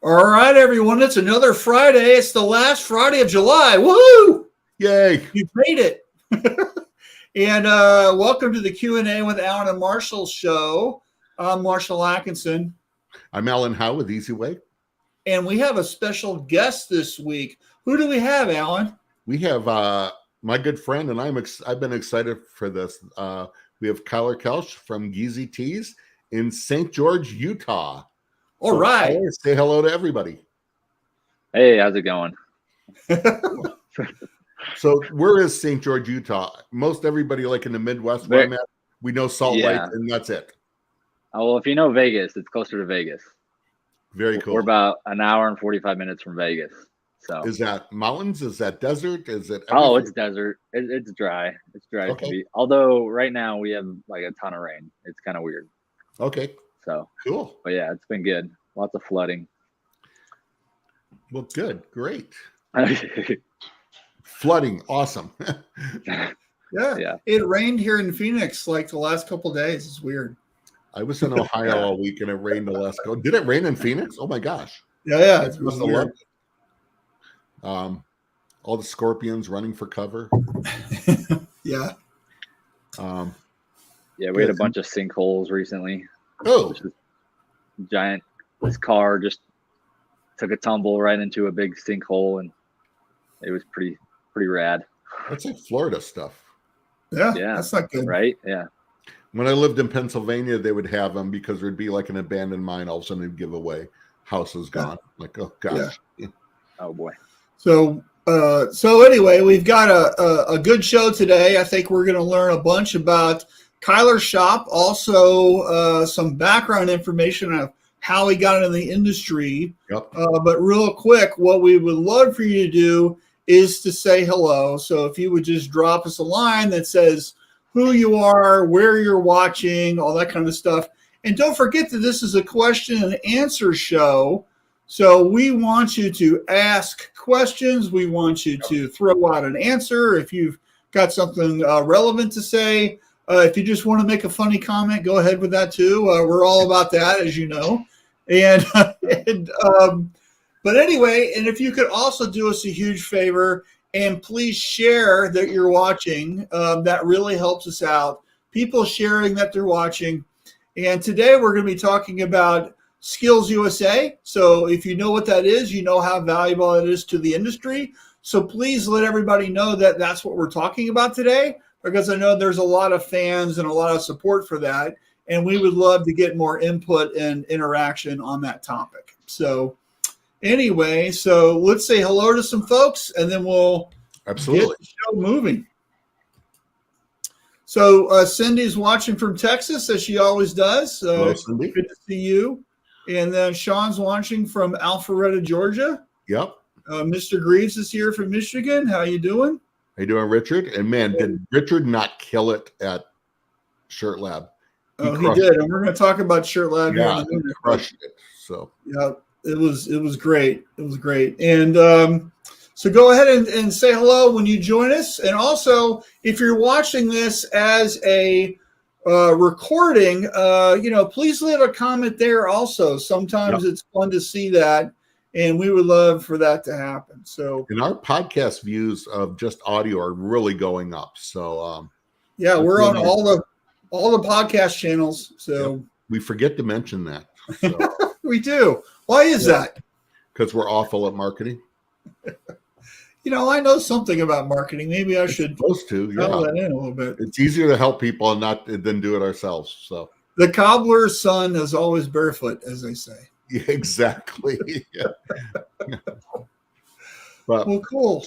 All right, everyone. It's another Friday. It's the last Friday of July. Woohoo! Yay! You made it. And welcome to the Q&A with Alan and Marshall show. I'm Marshall Atkinson. I'm Alan Howe with Easy Way. And we have a special guest this week. Who do we have, Alan? We have my good friend, and I've been excited for this. We have Kyler Kelsch from Geezy Tees in St. George, Utah. All right. Kyler, say hello to everybody. Hey, how's it going? So where is St. George, Utah? Most everybody, like in the Midwest, where I'm at, we know Salt Lake, and that's it. Oh, well, if you know Vegas, it's closer to Vegas. Very cool. We're about an hour and 45 minutes from Vegas. So is that mountains? Is that desert? Is it? Everything? Oh, it's desert. It's dry. It's dry okay. to be. Although right now we have like a ton of rain. It's kind of weird. Okay. So cool. But yeah, it's been good. Lots of flooding. Well, good. Great. Flooding. Awesome. Yeah. It rained here in Phoenix like the last couple of days. It's weird. I was in Ohio all week and it rained the last go. Did it rain in Phoenix? Oh my gosh. Yeah. It was weird. All the scorpions running for cover. Yeah. Yeah, we had a bunch of sinkholes recently. Oh. Giant. This car just took a tumble right into a big sinkhole, and it was pretty rad. That's like Florida stuff. Yeah, that's not good, right? Yeah. When I lived in Pennsylvania, they would have them because there'd be like an abandoned mine. All of a sudden, they'd give away. House is gone. Like, oh gosh. Yeah. Oh boy. So anyway, we've got a good show today. I think we're going to learn a bunch about Kyler's shop, also some background information of how he got into the industry. Yep. But real quick, what we would love for you to do is to say hello. So if you would just drop us a line that says who you are, where you're watching, all that kind of stuff. And don't forget that this is a question and answer show. So we want you to ask questions. We want you to throw out an answer. If you've got something relevant to say, if you just want to make a funny comment, go ahead with that too. We're all about that, as you know. But anyway, and if you could also do us a huge favor and please share that you're watching, that really helps us out. People sharing that they're watching. And today we're going to be talking about SkillsUSA. So if you know what that is, you know how valuable it is to the industry. So please let everybody know that that's what we're talking about today, because I know there's a lot of fans and a lot of support for that. And we would love to get more input and interaction on that topic. So anyway, so let's say hello to some folks and then we'll get the show moving. So Cindy's watching from Texas, as she always does. Hello, Cindy. Good to see you. And then Sean's watching from Alpharetta, Georgia. Yep. Mr. Greaves is here from Michigan. How you doing? How you doing, Richard? And man, did Richard not kill it at Shirt Lab? He did. And we're going to talk about Shirt Lab. Yeah, he crushed it. So yeah, it was great. It was great. And so go ahead and say hello when you join us. And also, if you're watching this as a recording, please leave a comment there also. Sometimes it's fun to see that, and we would love for that to happen. So, and our podcast views of just audio are really going up. So, we're on all the podcast channels. So we forget to mention that. So. We do. Why is that? Because we're awful at marketing. I know something about marketing. Maybe I should supposed to that in a little bit. It's easier to help people than do it ourselves. So the cobbler's son is always barefoot, as they say. Yeah, exactly. Yeah. Well, cool.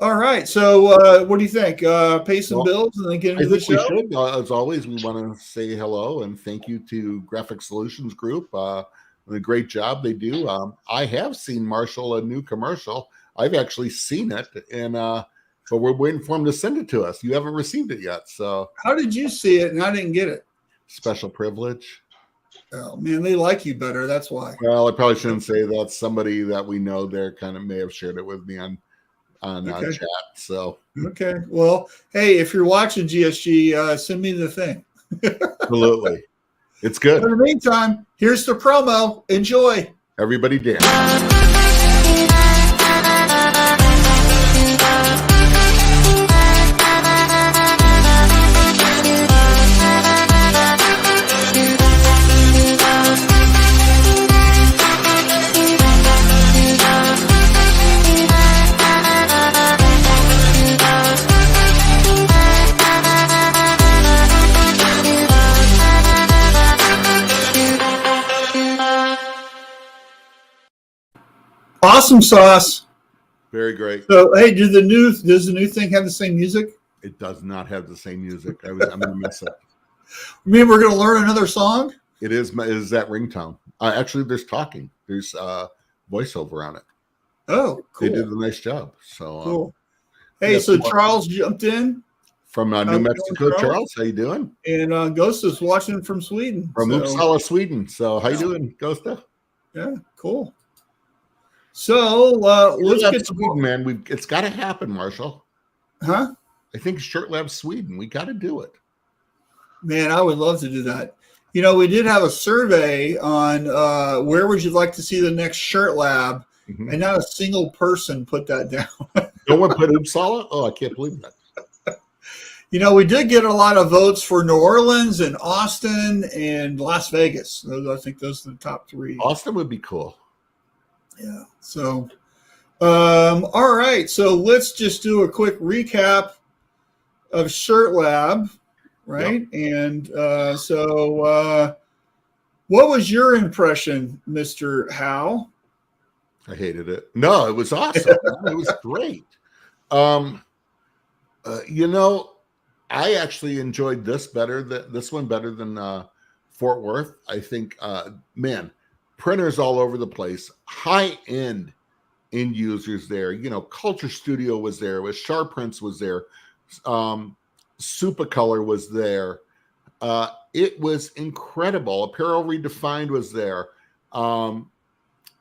All right. So what do you think? Pay some bills and then get into the show? We should. As always, we want to say hello and thank you to Graphic Solutions Group. The great job they do. I have seen Marshall a new commercial. I've actually seen it, and but we're waiting for him to send it to us. You haven't received it yet. So how did you see it and I didn't get it? Special privilege. Oh man, they like you better. That's why. Well, I probably shouldn't say that. Somebody that we know there kind of may have shared it with me on chat. So okay. Well, hey, if you're watching GSG, send me the thing. Absolutely. It's good. In the meantime, here's the promo. Enjoy. Everybody dance. Awesome sauce. Very great. So, hey, does the new thing have the same music? It does not have the same music. I'm going to miss it. You mean we're going to learn another song? It is that ringtone. Actually, there's talking. There's voiceover on it. Oh, cool. They did a nice job. So cool. Hey, so Charles jumped in from New Mexico. Charles, how you doing? And Ghost is watching from Sweden. From Uppsala, Sweden. So how you doing, Ghosta? Yeah, cool. So let's get to Sweden, man. It's got to happen, Marshall. Huh? I think Shirt Lab Sweden. We got to do it. Man, I would love to do that. You know, we did have a survey on where would you like to see the next Shirt Lab, and not a single person put that down. No one put Uppsala? Oh, I can't believe that. You know, we did get a lot of votes for New Orleans and Austin and Las Vegas. I think those are the top three. Austin would be cool. Yeah. So, all right. So let's just do a quick recap of Shirt Lab, right? Yep. And what was your impression, Mr. Howe? I hated it. No, it was awesome. It was great. You know, I actually enjoyed this one better than Fort Worth. I think, man, printers all over the place, high-end end users there. You know, Culture Studio was there. Sharp Prints was there. Supacolor was there. It was incredible. Apparel Redefined was there.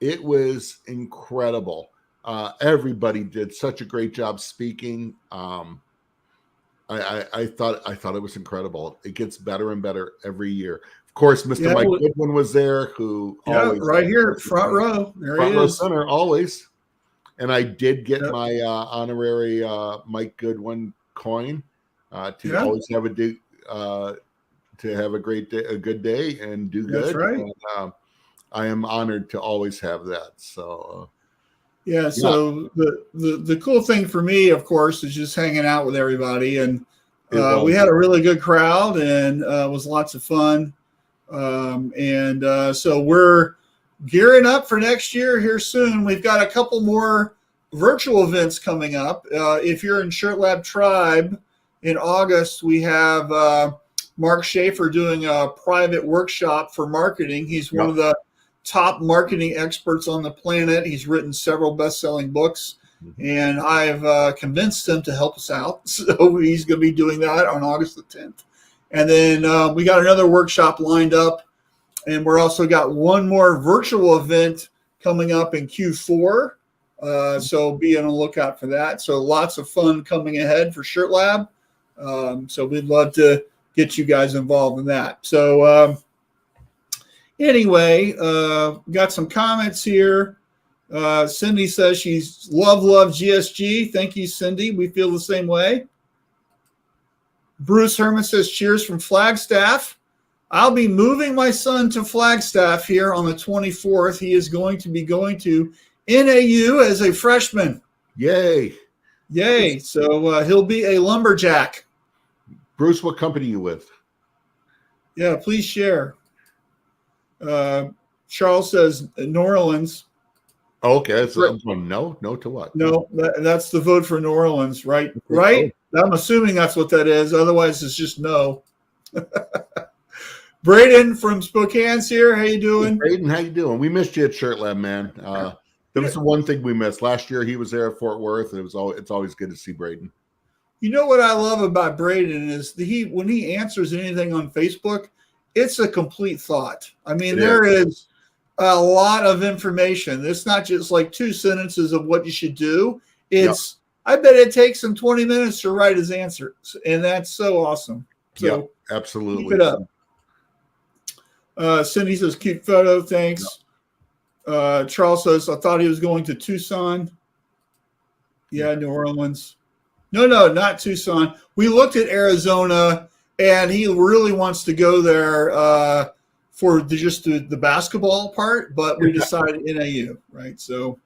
It was incredible. Everybody did such a great job speaking. I thought it was incredible. It gets better and better every year. Of course, Mr. Mike Goodwin was there, who always right here, front row. There he is. Front row center, always. And I did get my honorary Mike Goodwin coin to always have to have a great day, a good day, and do good. That's right. And, I am honored to always have that. So. So the cool thing for me, of course, is just hanging out with everybody, and we had a really good crowd, and it was lots of fun. So we're gearing up for next year here soon. We've got a couple more virtual events coming up. If you're in Shirt Lab Tribe in August, we have Mark Schaefer doing a private workshop for marketing. He's one of the top marketing experts on the planet. He's written several best-selling books, and I've convinced him to help us out. So he's going to be doing that on August the 10th. And then we got another workshop lined up, and we're also got one more virtual event coming up in Q4. So be on the lookout for that. So lots of fun coming ahead for Shirt Lab. So we'd love to get you guys involved in that. So anyway, got some comments here. Cindy says she's love GSG. Thank you, Cindy. We feel the same way. Bruce Herman says cheers from Flagstaff. I'll be moving my son to Flagstaff here on the 24th. He is going to be going to NAU as a freshman. Yay. So he'll be a lumberjack. Bruce, what company are you with? Yeah, please share. Charles says New Orleans. Okay, so no to what? No, that's the vote for New Orleans, right? Right? I'm assuming that's what that is. Otherwise, it's just no. Braden from Spokane's here. How you doing? Braden, how you doing? We missed you at Shirt Lab, man. That was the one thing we missed. Last year, he was there at Fort Worth, and it's always good to see Braden. You know what I love about Braden is when he answers anything on Facebook, it's a complete thought. I mean, there is a lot of information. It's not just like 2 sentences of what you should do. It's I bet it takes him 20 minutes to write his answers, and that's so awesome. So absolutely. Keep it up. Cindy says, cute photo, thanks. Charles says, I thought he was going to Tucson. Yeah, New Orleans. No, not Tucson. We looked at Arizona, and he really wants to go there for just the basketball part, but we decided NAU, right? So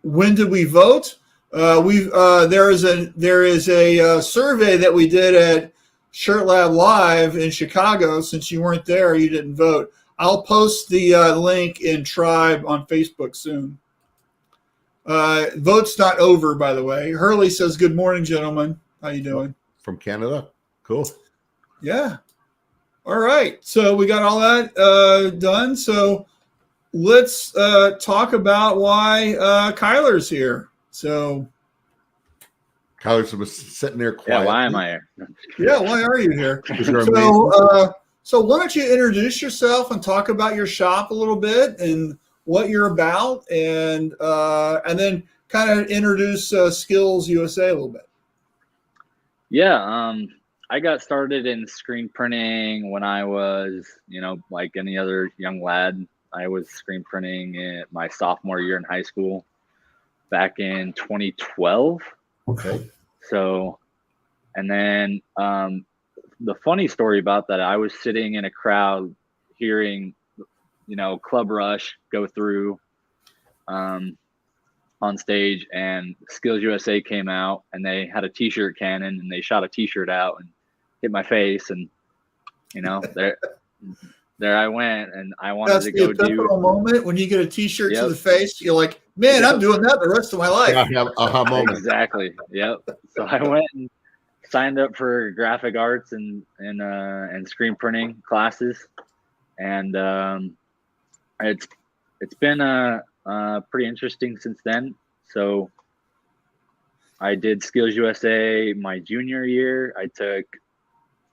when did we vote? There is a survey that we did at Shirt Lab Live in Chicago. Since you weren't there, you didn't vote. I'll post the link in Tribe on Facebook soon. Vote's not over, by the way. Hurley says, "Good morning, gentlemen. How you doing?" From Canada. Cool. Yeah. All right. So we got all that done. So let's talk about why Kyler's here. So Kyler's sitting there quiet. Yeah, why am I here? Yeah, why are you here? So why don't you introduce yourself and talk about your shop a little bit and what you're about, and then kind of introduce SkillsUSA a little bit. Yeah, I got started in screen printing when I was, like any other young lad. I was screen printing in my sophomore year in high school back in 2012. Okay. So, and then the funny story about that, I was sitting in a crowd hearing, Club Rush go through on stage, and SkillsUSA came out, and they had a t-shirt cannon, and they shot a t-shirt out and hit my face, and there I went, and I wanted to go do a moment when you get a t-shirt to the face. You're like, man, I'm doing that the rest of my life. Moment. Exactly. Yep. So I went and signed up for graphic arts and screen printing classes, and it's been pretty interesting since then. So I did SkillsUSA my junior year. I took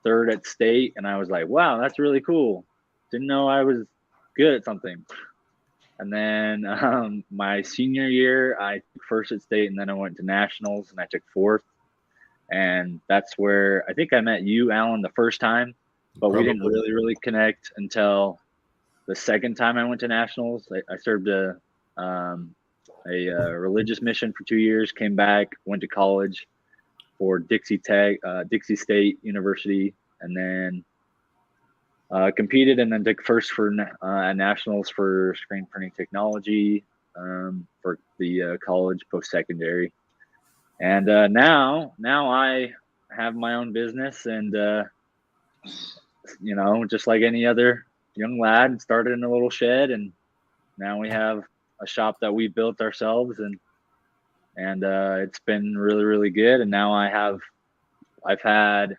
third at state, and I was like, wow, that's really cool. Didn't know I was good at something. And then my senior year, I took first at state, and then I went to nationals, and I took fourth. And that's where I think I met you, Alan, the first time, but we didn't really connect until the second time I went to nationals. I served a religious mission for 2 years, came back, went to college for Dixie State University, and then competed, and then took first for nationals for screen printing technology for the college post-secondary. And now I have my own business, and just like any other young lad, started in a little shed, and now we have a shop that we built ourselves, and it's been really, really good. And now I've had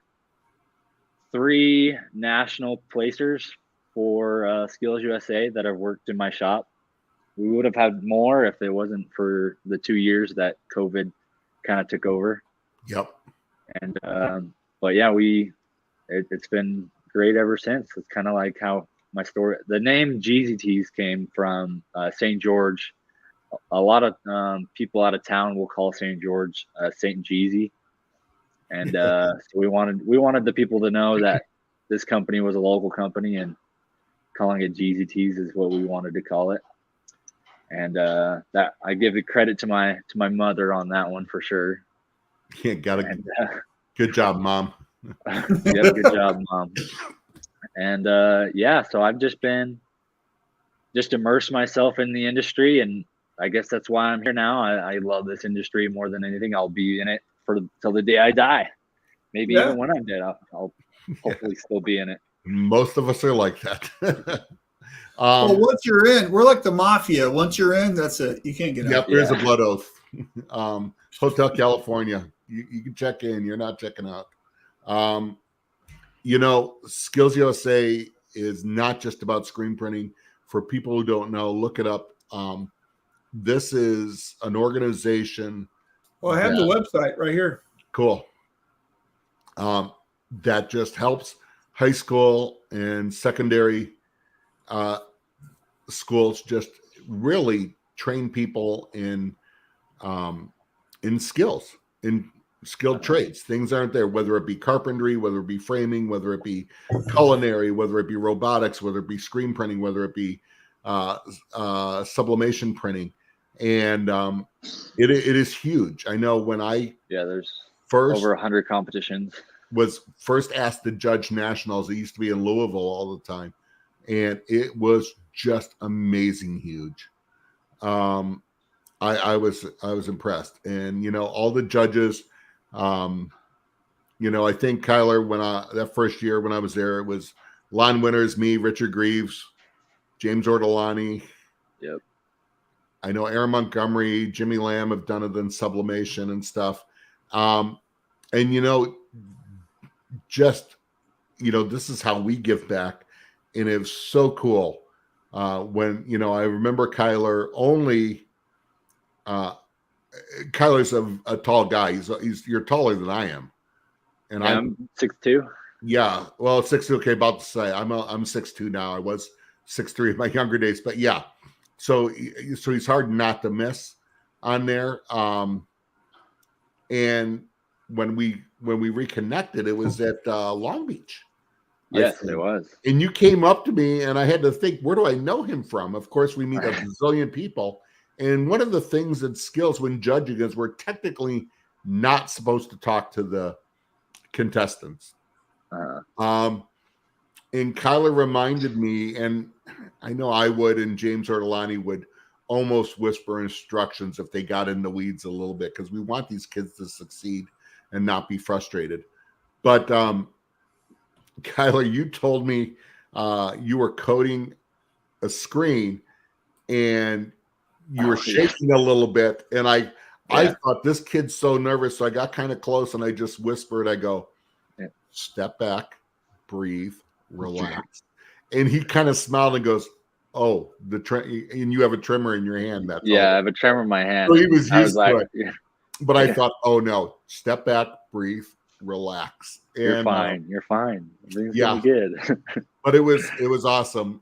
3 national placers for SkillsUSA that have worked in my shop. We would have had more if it wasn't for the 2 years that COVID kind of took over. Yep. And but yeah, it's been great ever since. It's kind of like how my story, the name Geezy Tees came from St. George. A lot of people out of town will call St. George St. Geezy, and so we wanted the people to know that this company was a local company, and calling it Geezy Tees is what we wanted to call it. And that I give the credit to my mother on that one for sure. Yeah, good job, Mom. Yep, good job, Mom. And so I've just immersed myself in the industry, and I guess that's why I'm here now. I love this industry more than anything. I'll be in it till the day I die. Maybe even when I'm dead, I'll hopefully still be in it. Most of us are like that. Well, once you're in, we're like the mafia. Once you're in, that's it. You can't get out. Yep, there's a blood oath. Hotel California. You can check in. You're not checking out. SkillsUSA is not just about screen printing. For people who don't know, look it up. This is an organization. Well, I have the website right here. Cool. That just helps high school and secondary schools just really train people in skills, in skilled trades. Things aren't there, whether it be carpentry, whether it be framing, whether it be culinary, whether it be robotics, whether it be screen printing, whether it be sublimation printing, and it is huge. I know when there's first over 100 competitions. Was first asked to judge nationals. It used to be in Louisville all the time, and it was just amazing huge. I was impressed, and all the judges. I think Kyler, when that first year when I was there, it was Lon Winters, me, Richard Greaves, James Ortolani. Yep. I know Aaron Montgomery, Jimmy Lamb have done it in sublimation and stuff. And this is how we give back. And it was so cool. When, I remember Kyler Kyler's a tall guy. You're taller than I am. And I'm 6'2". Yeah. Well, 6'2", okay, about to say. I'm 6'2" now. I was 6'3" in my younger days, but yeah. So he's hard not to miss on there. And when we reconnected, it was at Long Beach. Yes, it was. And you came up to me, and I had to think, where do I know him from? Of course, we meet a bazillion people. And one of the things at Skills when judging is we're technically not supposed to talk to the contestants. And Kyler reminded me, and I know I would, and James Ortolani would almost whisper instructions if they got in the weeds a little bit, because we want these kids to succeed and not be frustrated. But Kyler, you told me you were coding a screen and you were shaking a little bit, and I thought, this kid's so nervous, so I got kind of close and I just whispered, I go, step back, breathe, relax. And he kind of smiled and goes, oh, and you have a tremor in your hand. That's all. I have a tremor in my hand. So he was used to it. Yeah. But I thought, oh no, step back, breathe, relax. You're fine. You're fine. Everything's yeah, good. But it was awesome.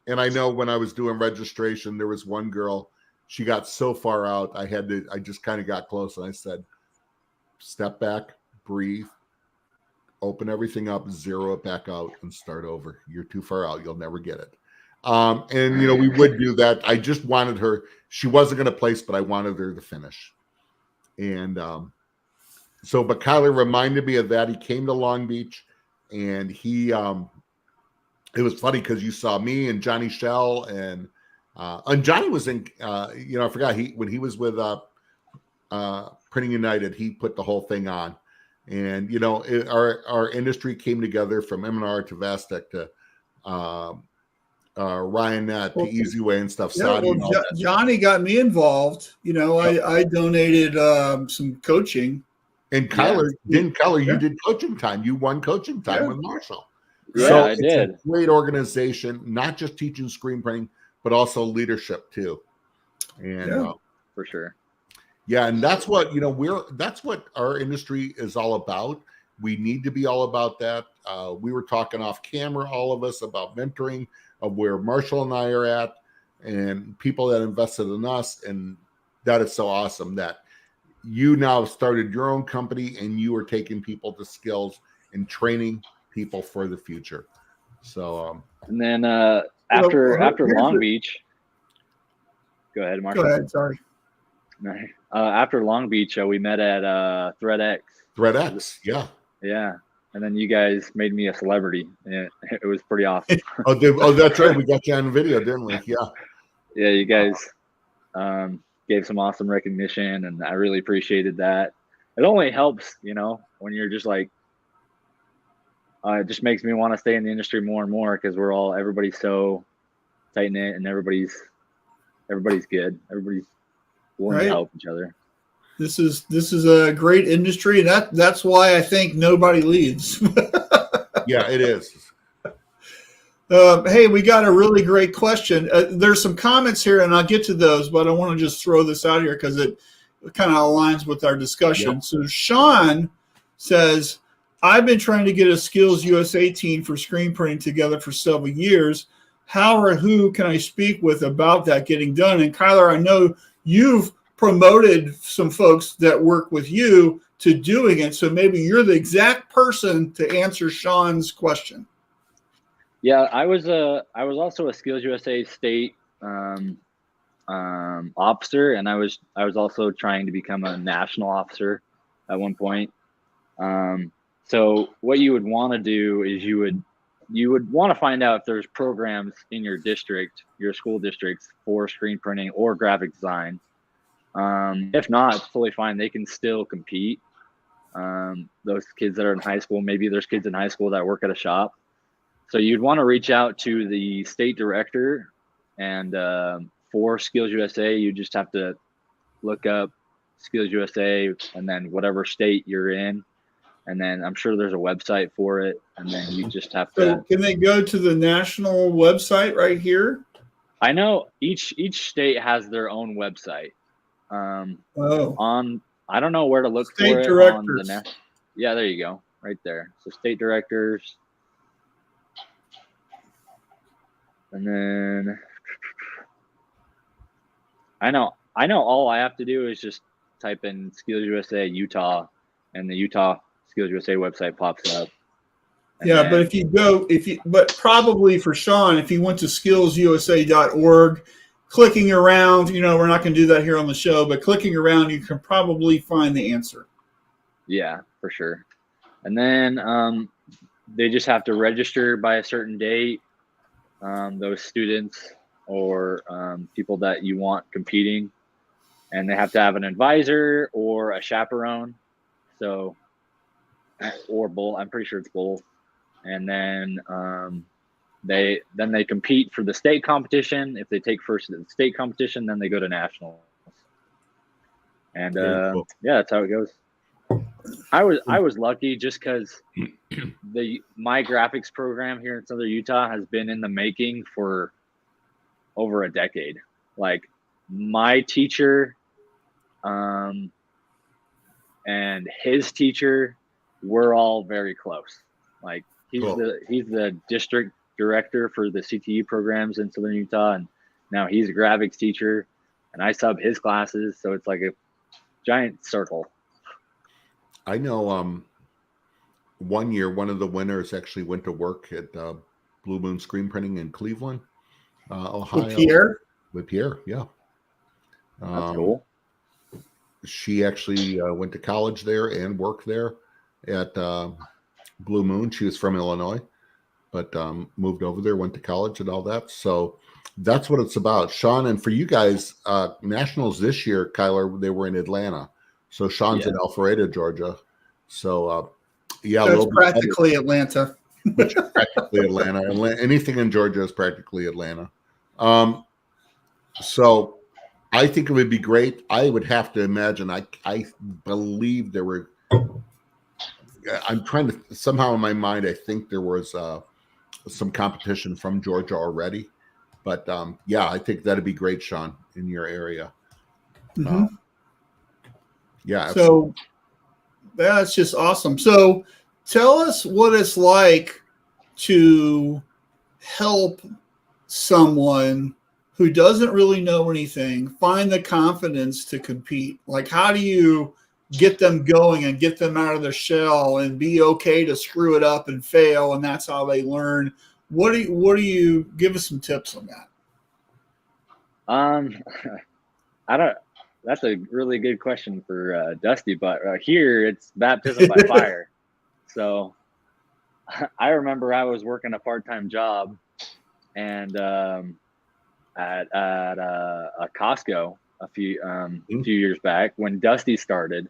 And I know when I was doing registration, there was one girl, she got so far out, I just kind of got close, and I said, step back, breathe, open everything up, zero it back out, and start over. You're too far out. You'll never get it. And, we would do that. I just wanted her. She wasn't going to place, but I wanted her to finish. And but Kyler reminded me of that. He came to Long Beach, and it was funny because you saw me and Johnny Shell, and Johnny was in, I forgot, when he was with Printing United, he put the whole thing on. And, our industry came together from M&R to Vastec to Ryan to Easy Way and stuff. Yeah, Johnny got me involved. I donated some coaching. And Kyler, you did coaching time. You won coaching time with Marshall. Yeah, so I did. A great organization, not just teaching screen printing, but also leadership too. And for sure. Yeah, and that's what that's what our industry is all about. We need to be all about that. We were talking off camera, all of us, about mentoring, of where Marshall and I are at, and people that invested in us, and that is so awesome that you now started your own company and you are taking people to Skills and training people for the future. So and then after Long Beach, go ahead, Marshall. Go ahead, sorry. After Long Beach, we met at ThreadX. ThreadX, yeah. Yeah. And then you guys made me a celebrity. It was pretty awesome. That's right. We got you on video, didn't we? Yeah. Yeah, you guys gave some awesome recognition, and I really appreciated that. It only helps, when you're just like, it just makes me want to stay in the industry more and more, because everybody's so tight knit, and everybody's good. Everybody's willing to help each other. This is a great industry, and that's why I think nobody leaves. Yeah, it is. Hey, we got a really great question. There's some comments here, and I'll get to those, but I want to just throw this out here because it kind of aligns with our discussion. Yep. So Sean says, I've been trying to get a SkillsUSA team for screen printing together for several years. How or who can I speak with about that getting done? And Kyler, I know you've promoted some folks that work with you to doing it, so maybe you're the exact person to answer Sean's question. Yeah, I was also a SkillsUSA state officer, and I was also trying to become a national officer at one point. So what you would want to do is you would want to find out if there's programs in your district, your school districts, for screen printing or graphic design. If not, it's totally fine. They can still compete. Those kids that are in high school, maybe there's kids in high school that work at a shop. So you'd want to reach out to the state director, and for SkillsUSA, you just have to look up SkillsUSA and then whatever state you're in. And then I'm sure there's a website for it. And then you just have to. So can they go to the national website right here? I know each state has their own website. I don't know where to look state for it. Directors. Yeah, there you go, right there. So state directors. And then I know all I have to do is just type in SkillsUSA Utah, and the Utah SkillsUSA website pops up. Yeah, but but probably for Sean, if he went to skillsusa.org, clicking around, we're not going to do that here on the show, but clicking around, you can probably find the answer. Yeah, for sure. And then they just have to register by a certain date. Those students or people that you want competing, and they have to have an advisor or a chaperone. So, or both. I'm pretty sure it's both. And then they compete for the state competition. If they take first at the state competition, then they go to nationals. And cool. yeah, that's how it goes. I was lucky just because my graphics program here in Southern Utah has been in the making for over a decade. Like my teacher and his teacher, we're all very close. Like he's the district director for the CTE programs in Southern Utah, and now he's a graphics teacher, and I sub his classes, so it's like a giant circle. I know one year one of the winners actually went to work at Blue Moon Screenprinting in Cleveland, Ohio. With Pierre, yeah. That's cool. She actually went to college there and worked there at Blue Moon. She was from Illinois, but moved over there, went to college and all that. So that's what it's about. Sean, and for you guys, nationals this year, Kyler, they were in Atlanta. So Sean's in Alpharetta, Georgia. So that's practically Atlanta. Which is practically Atlanta. Anything in Georgia is practically Atlanta. So I think it would be great. I would have to imagine. I believe there were. I'm trying to somehow in my mind. I think there was some competition from Georgia already, but yeah, I think that'd be great, Sean, in your area. Mm-hmm. Yeah. So that's just awesome. So tell us what it's like to help someone who doesn't really know anything find the confidence to compete. Like, how do you get them going and get them out of their shell and be okay to screw it up and fail, and that's how they learn? What do you give us some tips on that? That's a really good question for Dusty, but here it's baptism by fire. So I remember I was working a part-time job and at a Costco a few years back when Dusty started.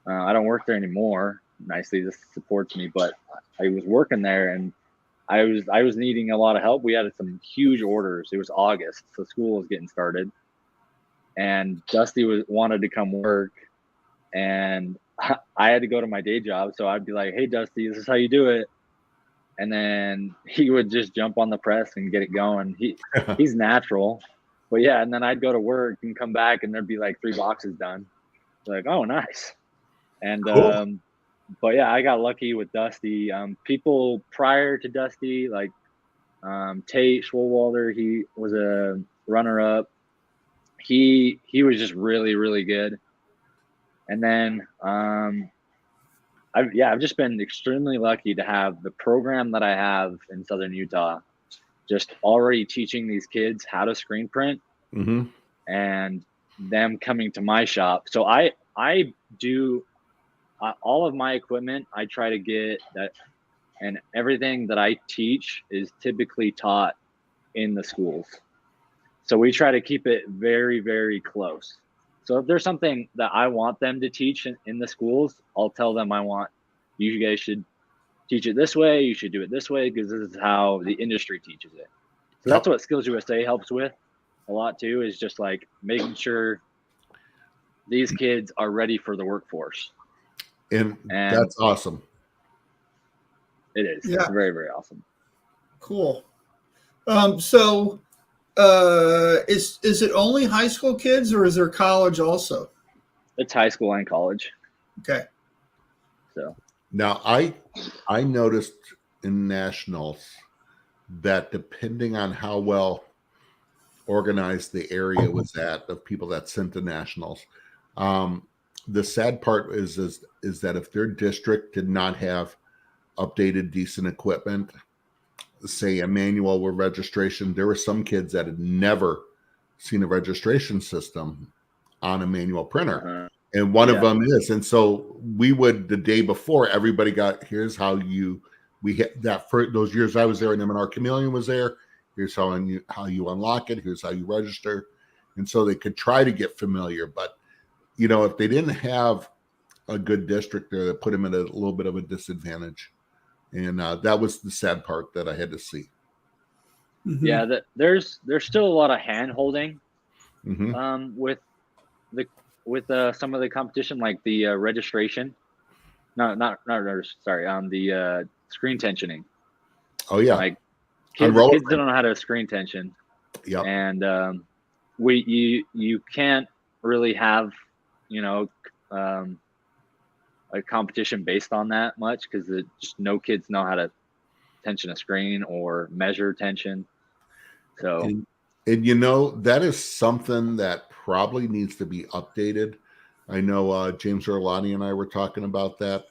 I don't work there anymore. Nicely, this supports me, but I was working there and I was needing a lot of help. We had some huge orders. It was August, so school was getting started. And Dusty wanted to come work, and I had to go to my day job. So I'd be like, "Hey, Dusty, this is how you do it." And then he would just jump on the press and get it going. He's natural, but yeah. And then I'd go to work and come back, and there'd be like 3 boxes done. Like, oh, nice. And cool. but yeah, I got lucky with Dusty. People prior to Dusty, like Tate Schwolwalder, he was a runner-up. He was just really, really good. And then I've just been extremely lucky to have the program that I have in Southern Utah, just already teaching these kids how to screen print, and them coming to my shop. So I do all of my equipment. I try to get that, and everything that I teach is typically taught in the schools. So we try to keep it very, very close. So if there's something that I want them to teach in the schools, I'll tell them you guys should teach it this way. You should do it this way because this is how the industry teaches it. So that's what SkillsUSA helps with a lot too, is just like making sure these kids are ready for the workforce. And that's awesome. It is. Yeah. It's very, very awesome. Cool. So is it only high school kids or is there college also? It's high school and college. Okay. So now I noticed in nationals that depending on how well organized the area was at of people that sent to nationals, the sad part is that if their district did not have updated decent equipment, say a manual with registration, there were some kids that had never seen a registration system on a manual printer. And one of them is. And so we would, the day before, everybody got, here's how we hit that for those years I was there and M&R Chameleon was there. Here's how you unlock it. Here's how you register. And so they could try to get familiar. But, if they didn't have a good district there, that put them at a little bit of a disadvantage. And that was the sad part that I had to see. Mm-hmm. Yeah, there's still a lot of hand holding with some of the competition, like the registration. Not sorry, the screen tensioning. Oh yeah, like kids don't know how to screen tension. Yeah, and you can't really have a competition based on that much because just no kids know how to tension a screen or measure tension. So, and that is something that probably needs to be updated. I know James Orlani and I were talking about that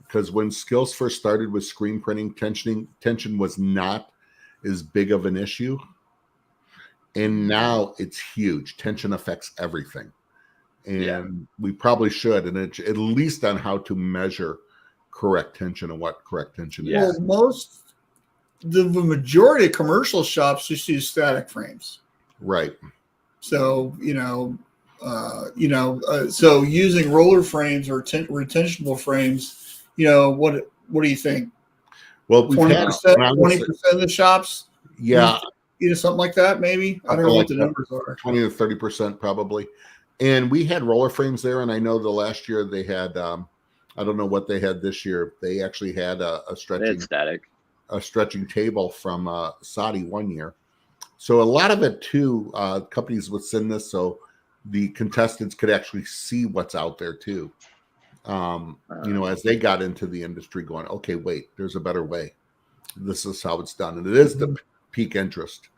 because when Skills first started with screen printing, tension was not as big of an issue. And now it's huge. Tension affects everything. And we probably should, and it's at least on how to measure correct tension and what correct tension is. Well, the majority of commercial shops just use static frames. Right. So, so using roller frames or retentionable frames, what do you think? Well, 20% of the shops? Yeah. Something like that, maybe. I don't know what the numbers are. 20 to 30% probably. And we had roller frames there, and I know the last year they had, I don't know what they had this year. They actually had a stretching table from Saudi one year. So a lot of it too, companies would send this so the contestants could actually see what's out there too. As they got into the industry, going, okay, wait, there's a better way. This is how it's done, and it is the peak interest.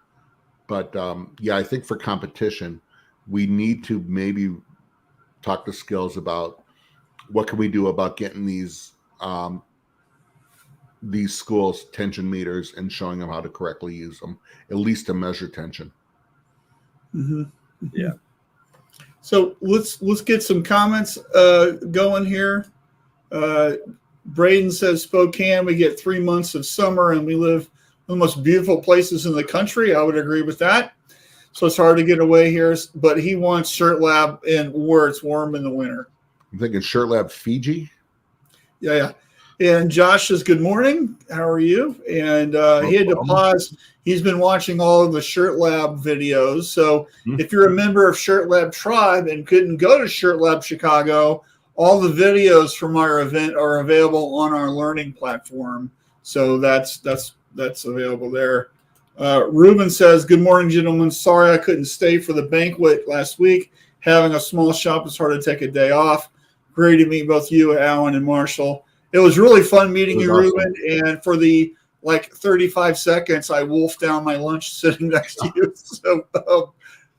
But I think for competition, we need to maybe talk to Skills about what can we do about getting these schools tension meters and showing them how to correctly use them, at least to measure tension. Mm-hmm. Yeah. So let's get some comments going here. Braden says Spokane, we get 3 months of summer and we live in the most beautiful places in the country. I would agree with that. So it's hard to get away here, but he wants Shirt Lab where it's warm in the winter. I'm thinking Shirt Lab Fiji. Yeah. And Josh says, good morning. How are you? And he had to pause. He's been watching all of the Shirt Lab videos. So if you're a member of Shirt Lab Tribe and couldn't go to Shirt Lab Chicago, all the videos from our event are available on our learning platform. So that's available there. Ruben says, good morning, gentlemen. Sorry I couldn't stay for the banquet last week. Having a small shop is hard to take a day off. Great to meet both you, Alan, and Marshall. It was really fun meeting you, awesome. Ruben. And for the 35 seconds, I wolfed down my lunch sitting next to you. So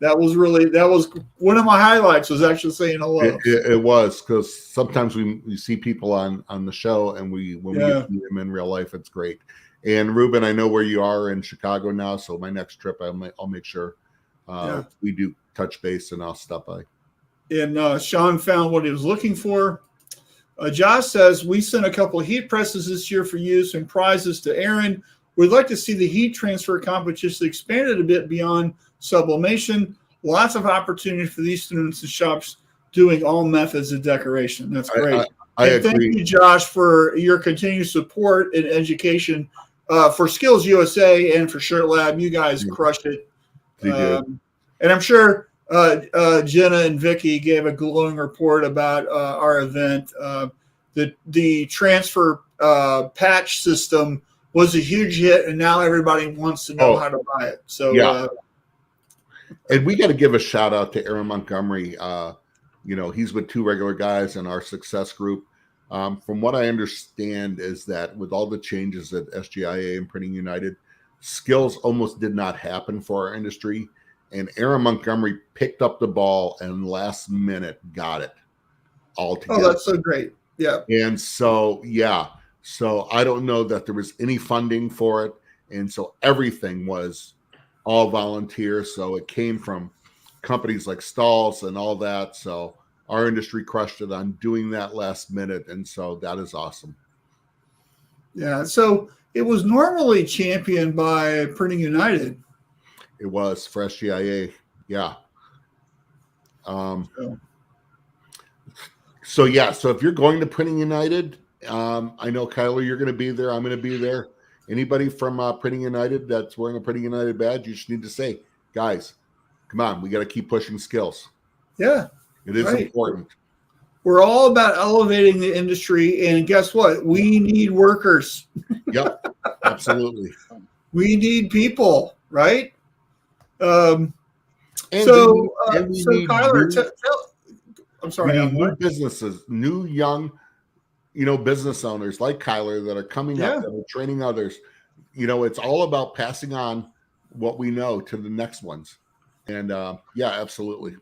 That was one of my highlights, was actually saying hello. It was, because sometimes we see people on the show, and when we get to meet them in real life, it's great. And Ruben, I know where you are in Chicago now, so my next trip I'll make sure we do touch base, and I'll stop by. And Sean found what he was looking for. Josh says, we sent a couple of heat presses this year for use and prizes to Aaron. We'd like to see the heat transfer competition expanded a bit beyond sublimation. Lots of opportunity for these students and shops doing all methods of decoration. That's great. I agree. Thank you, Josh, for your continued support and education for Skills USA and for Shirt Lab. You guys crushed it. And I'm sure Jenna and Vicky gave a glowing report about our event. The transfer patch system was a huge hit, and now everybody wants to know how to buy it. So, and we got to give a shout out to Aaron Montgomery. He's with two regular guys in our success group. From what I understand is that with all the changes at SGIA and Printing United, skills almost did not happen for our industry. And Aaron Montgomery picked up the ball and last minute got it all together. Oh, that's so great. Yeah. And so, so I don't know that there was any funding for it. And so everything was all volunteer. So it came from companies like Stalls and all that. So our industry crushed it on doing that last minute. And so that is awesome. Yeah. So it was normally championed by Printing United. It was for SGIA. Yeah. So if you're going to Printing United, I know, Kyler, you're going to be there. I'm going to be there. Anybody from Printing United that's wearing a Printing United badge, you just need to say, guys, come on, we got to keep pushing skills. Yeah. It is important. We're all about elevating the industry, and guess what? We need workers. Yep, absolutely. We need people, right? And Kyler, I'm sorry. New businesses, new young, business owners like Kyler that are coming up, that are training others. It's all about passing on what we know to the next ones. And absolutely.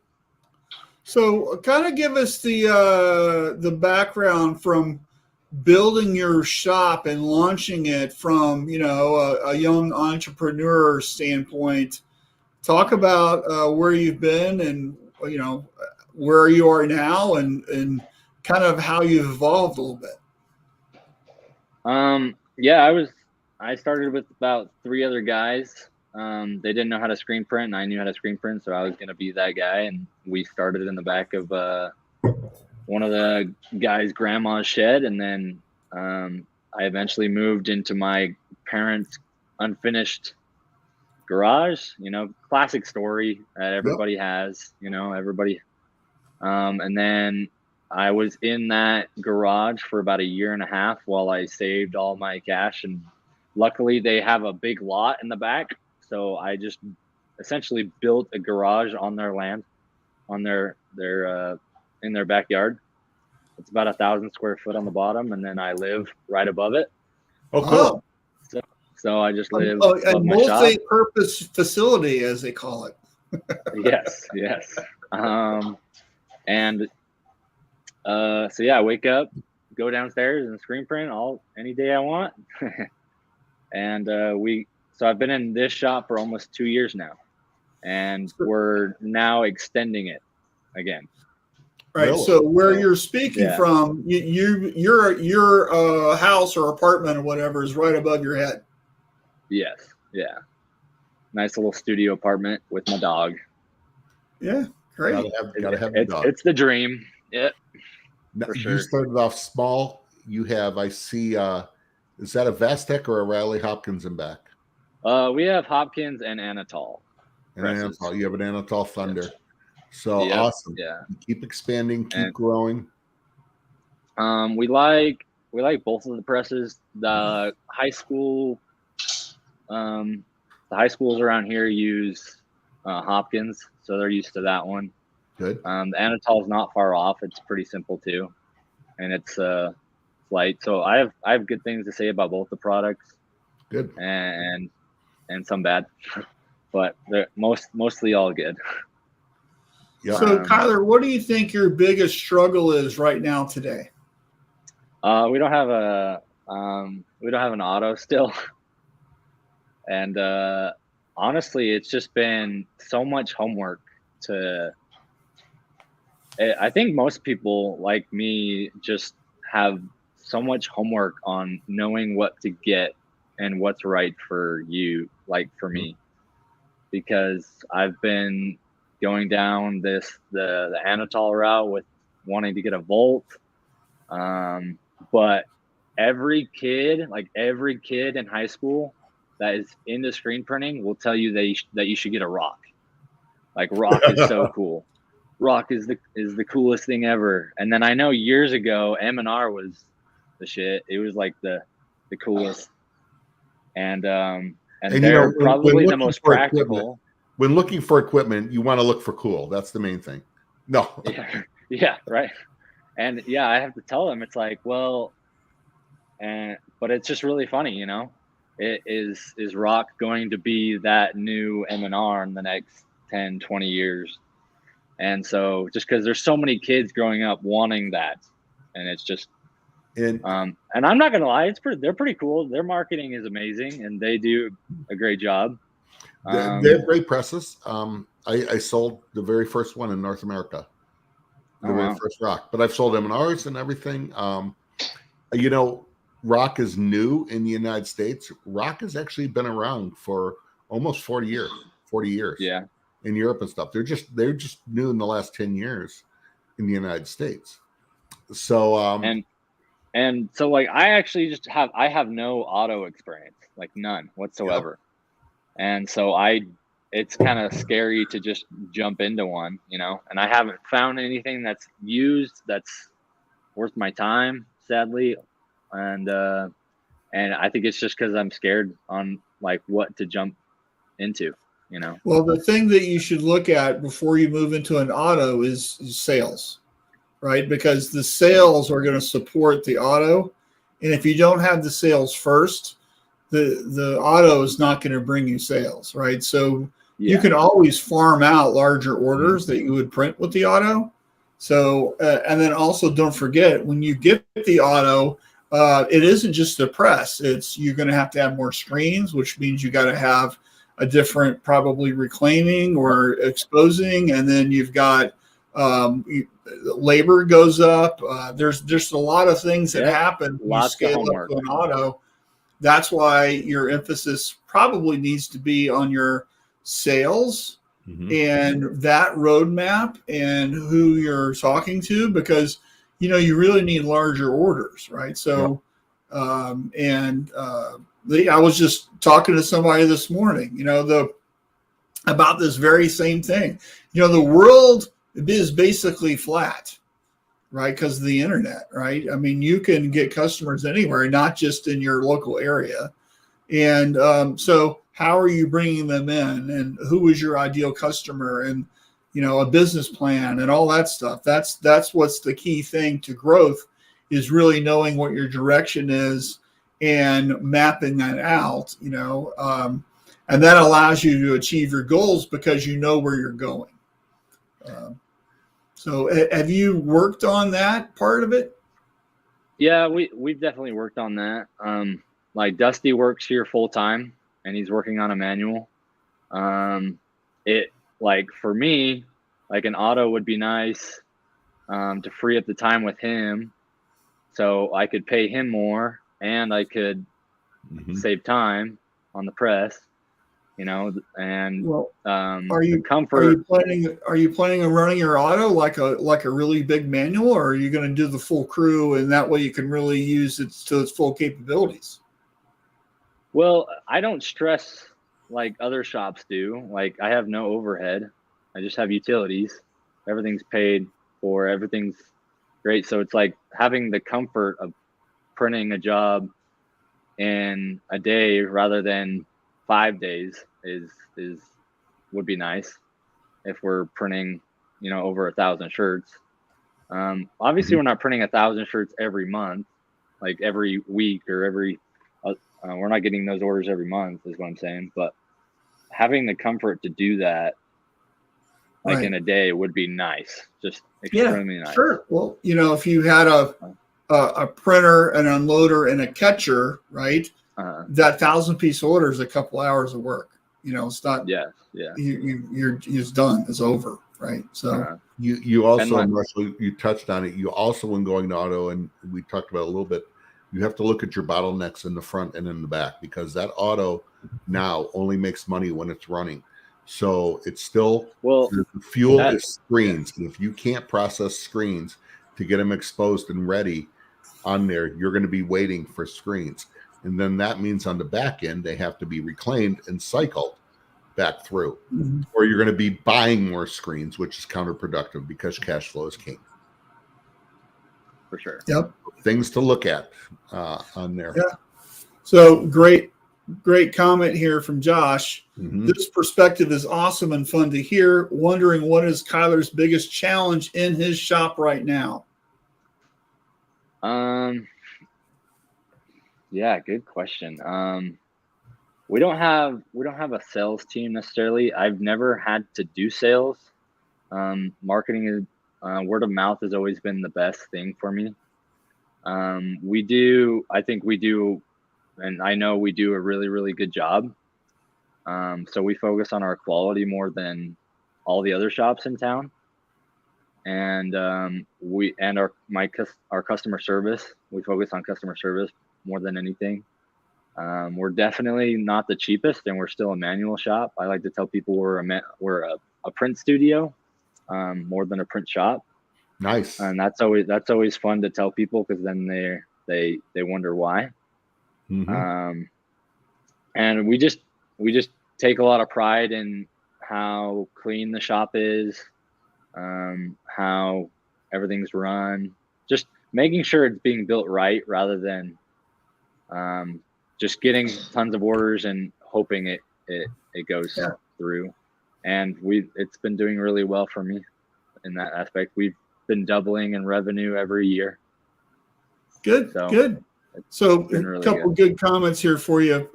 So kind of give us the background from building your shop and launching it from, a young entrepreneur standpoint. Talk about where you've been and, where you are now and kind of how you've evolved a little bit. I started with about 3 other guys. They didn't know how to screen print, and I knew how to screen print, so I was going to be that guy. And we started in the back of one of the guys' grandma's shed, and then I eventually moved into my parents' unfinished garage. Classic story that everybody has. Everybody. And then I was in that garage for about 1.5 years while I saved all my cash, and luckily they have a big lot in the back. So I just essentially built a garage on their land, on their in their backyard. It's about 1,000 square foot on the bottom, and then I live right above it. Oh, cool. So I just live a multi-purpose facility, as they call it. Yes. I wake up, go downstairs and screen print any day I want. And so I've been in this shop for almost 2 years now, and we're now extending it again. Right. Really? So where you're speaking from, your house or apartment or whatever is right above your head. Yes. Yeah. Nice little studio apartment with my dog. Yeah. Great. Gotta have the dog. It's the dream. Yeah. Now, you started off small. You have, I see, is that a Vastec or a Riley Hopkins in back? We have Hopkins and Anatol. You have an Anatol Thunder. So awesome. Yeah. Keep expanding, keep growing. We like both of the presses. The high schools around here use Hopkins, so they're used to that one. Good. The Anatol's not far off. It's pretty simple too, and it's light. So I have good things to say about both the products. Good. And some bad, but they're mostly all good. Yeah. So, Kyler, what do you think your biggest struggle is right now today? We don't have an auto still, and honestly, it's just been so much homework to. I think most people like me just have so much homework on knowing what to get and what's right for you, like for me, because I've been going down the Anatol route with wanting to get a Volt, but every kid in high school that is into screen printing will tell you that you should get a Rock. Like Rock is so cool. Rock is the coolest thing ever. And then I know years ago M&R was the shit. It was like the coolest. And they're probably the most practical. When looking for equipment, you want to look for cool. That's the main thing. No. Yeah, right. And yeah, I have to tell them, it's like, well, but it's just really funny, you know. Is Rock going to be that new M&R in the next 10, 20 years? And so just because there's so many kids growing up wanting that, and it's just and I'm not gonna lie, they're pretty cool. Their marketing is amazing, and they do a great job. They're great presses. I sold the very first one in North America, the very first Rock, but I've sold M&Rs and everything. You know, Rock is new in the United States. Rock has actually been around for almost 40 years. Yeah. In Europe and stuff. They're just new in the last 10 years in the United States. So and so like I actually I have no auto experience, like none whatsoever. Yep. And so it's kind of scary to just jump into one, you know, and I haven't found anything that's used that's worth my time, sadly. And I think it's just because I'm scared on like what to jump into, you know. Well, the thing that you should look at before you move into an auto is sales, right? Because the sales are going to support the auto. And if you don't have the sales first, the auto is not going to bring you sales, right? So you can always farm out larger orders that you would print with the auto. So, and then also don't forget, when you get the auto, it isn't just the press. You're going to have more screens, which means you got to have a different probably reclaiming or exposing. And then you've got labor goes up. There's just a lot of things that happen when you scale up to an auto. That's why your emphasis probably needs to be on your sales and that roadmap and who you're talking to, because, you know, you really need larger orders, right? So, I was just talking to somebody this morning, you know, about this very same thing. You know, the world is basically flat, right? Because of the internet, right? I mean, you can get customers anywhere, not just in your local area. And so how are you bringing them in, and who is your ideal customer, and, you know, a business plan and all that stuff. That's what's the key thing to growth, is really knowing what your direction is and mapping that out, you know, and that allows you to achieve your goals because you know where you're going. So have you worked on that part of it? Yeah, we've definitely worked on that. Like Dusty works here full time, and he's working on a manual. It, like, for me, like an auto would be nice to free up the time with him, so I could pay him more and I could save time on the press, you know. And are you planning on running your auto like a really big manual, or are you going to do the full crew, and that way you can really use it to its full capabilities? Well, I don't stress like other shops do. Like, I have no overhead. I just have utilities. Everything's paid for. Everything's great. So it's like having the comfort of printing a job in a day rather than 5 days would be nice if we're printing, you know, over 1,000 shirts. Obviously, we're not printing 1,000 shirts every month, like every week or every. We're not getting those orders every month, is what I'm saying. But having the comfort to do that like Right. in a day would be nice. Just extremely nice. Sure. Well, if you had a printer, an unloader, and a catcher, right? That 1,000-piece order is a couple hours of work. It's not. Yeah. You're just done. It's over, right? So you also, Marshall, you touched on it. You also, when going to auto, and we talked about it a little bit, you have to look at your bottlenecks in the front and in the back, because that auto now only makes money when it's running. So it's still, the fuel is screens. And if you can't process screens to get them exposed and ready on there, you're going to be waiting for screens. And then that means on the back end, they have to be reclaimed and cycled back through. Mm-hmm. Or you're going to be buying more screens, which is counterproductive because cash flow is king. For sure. Yep. Things to look at on there. Yeah. So great comment here from Josh. Mm-hmm. This perspective is awesome and fun to hear. Wondering what is Kyler's biggest challenge in his shop right now? Yeah, good question. We don't have a sales team necessarily. I've never had to do sales. Marketing is word of mouth has always been the best thing for me. I think we do, and I know we do a really, really good job. So we focus on our quality more than all the other shops in town. And our customer service, we focus on customer service more than anything. We're definitely not the cheapest, and we're still a manual shop. I like to tell people we're a print studio, more than a print shop. Nice. And that's always fun to tell people, because then they wonder why. Mm-hmm. And we just take a lot of pride in how clean the shop is, how everything's run, just making sure it's being built right, rather than just getting tons of orders and hoping it goes through. And it's been doing really well for me in that aspect. We've been doubling in revenue every year. Good. So a couple good comments here for you.